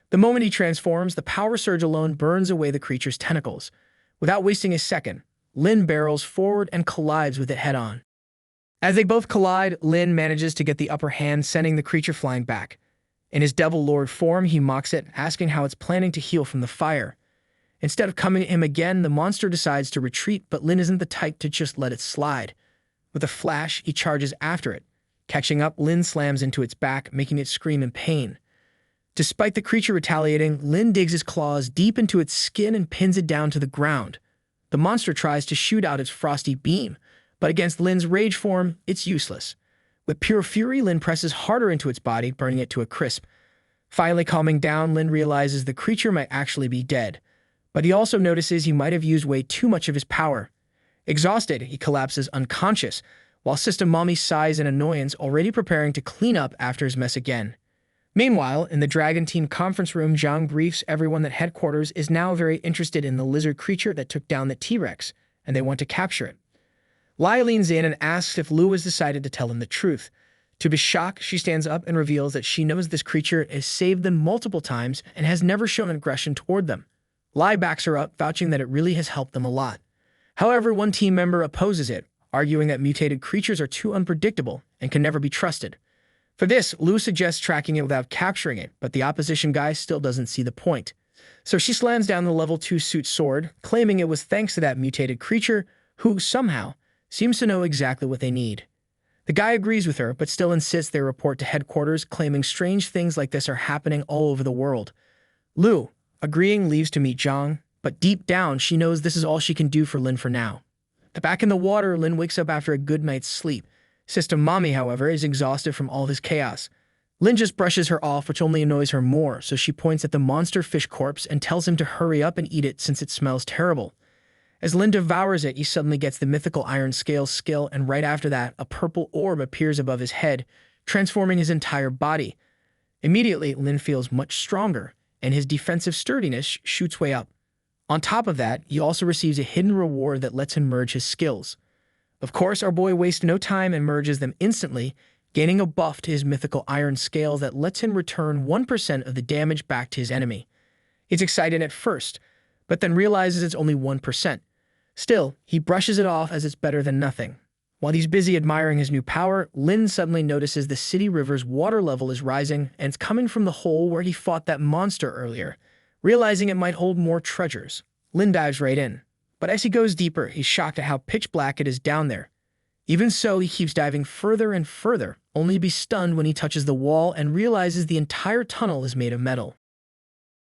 The moment he transforms, the power surge alone burns away the creature's tentacles. Without wasting a second, Lin barrels forward and collides with it head-on. As they both collide, Lin manages to get the upper hand, sending the creature flying back. In his Devil Lord form, he mocks it, asking how it's planning to heal from the fire. Instead of coming at him again, the monster decides to retreat, but Lin isn't the type to just let it slide. With a flash, he charges after it. Catching up, Lin slams into its back, making it scream in pain. Despite the creature retaliating, Lin digs his claws deep into its skin and pins it down to the ground. The monster tries to shoot out its frosty beam, but against Lin's rage form, it's useless. With pure fury, Lin presses harder into its body, burning it to a crisp. Finally calming down, Lin realizes the creature might actually be dead, but he also notices he might have used way too much of his power. Exhausted, he collapses unconscious, while System Mommy sighs in annoyance, already preparing to clean up after his mess again. Meanwhile, in the Dragon Team conference room, Zhang briefs everyone that headquarters is now very interested in the lizard creature that took down the T-Rex, and they want to capture it. Lai leans in and asks if Lu has decided to tell him the truth. To his shock, she stands up and reveals that she knows this creature has saved them multiple times and has never shown aggression toward them. Lai backs her up, vouching that it really has helped them a lot. However, one team member opposes it, arguing that mutated creatures are too unpredictable and can never be trusted. For this, Lu suggests tracking it without capturing it, but the opposition guy still doesn't see the point. So she slams down the level 2 suit sword, claiming it was thanks to that mutated creature who, somehow, seems to know exactly what they need. The guy agrees with her, but still insists they report to headquarters, claiming strange things like this are happening all over the world. Lu, agreeing, leaves to meet Zhang, but deep down she knows this is all she can do for Lin for now. Back in the water, Lin wakes up after a good night's sleep. System Mommy, however, is exhausted from all this chaos. Lin just brushes her off, which only annoys her more, so she points at the monster fish corpse and tells him to hurry up and eat it since it smells terrible. As Lin devours it, he suddenly gets the mythical iron scale skill, and right after that, a purple orb appears above his head, transforming his entire body. Immediately, Lin feels much stronger, and his defensive sturdiness shoots way up. On top of that, he also receives a hidden reward that lets him merge his skills. Of course, our boy wastes no time and merges them instantly, gaining a buff to his mythical iron scale that lets him return 1% of the damage back to his enemy. He's excited at first, but then realizes it's only 1%. Still, he brushes it off as it's better than nothing. While he's busy admiring his new power, Lin suddenly notices the city river's water level is rising, and it's coming from the hole where he fought that monster earlier. Realizing it might hold more treasures, Lin dives right in. But as he goes deeper, he's shocked at how pitch black it is down there. Even so, he keeps diving further and further, only to be stunned when he touches the wall and realizes the entire tunnel is made of metal.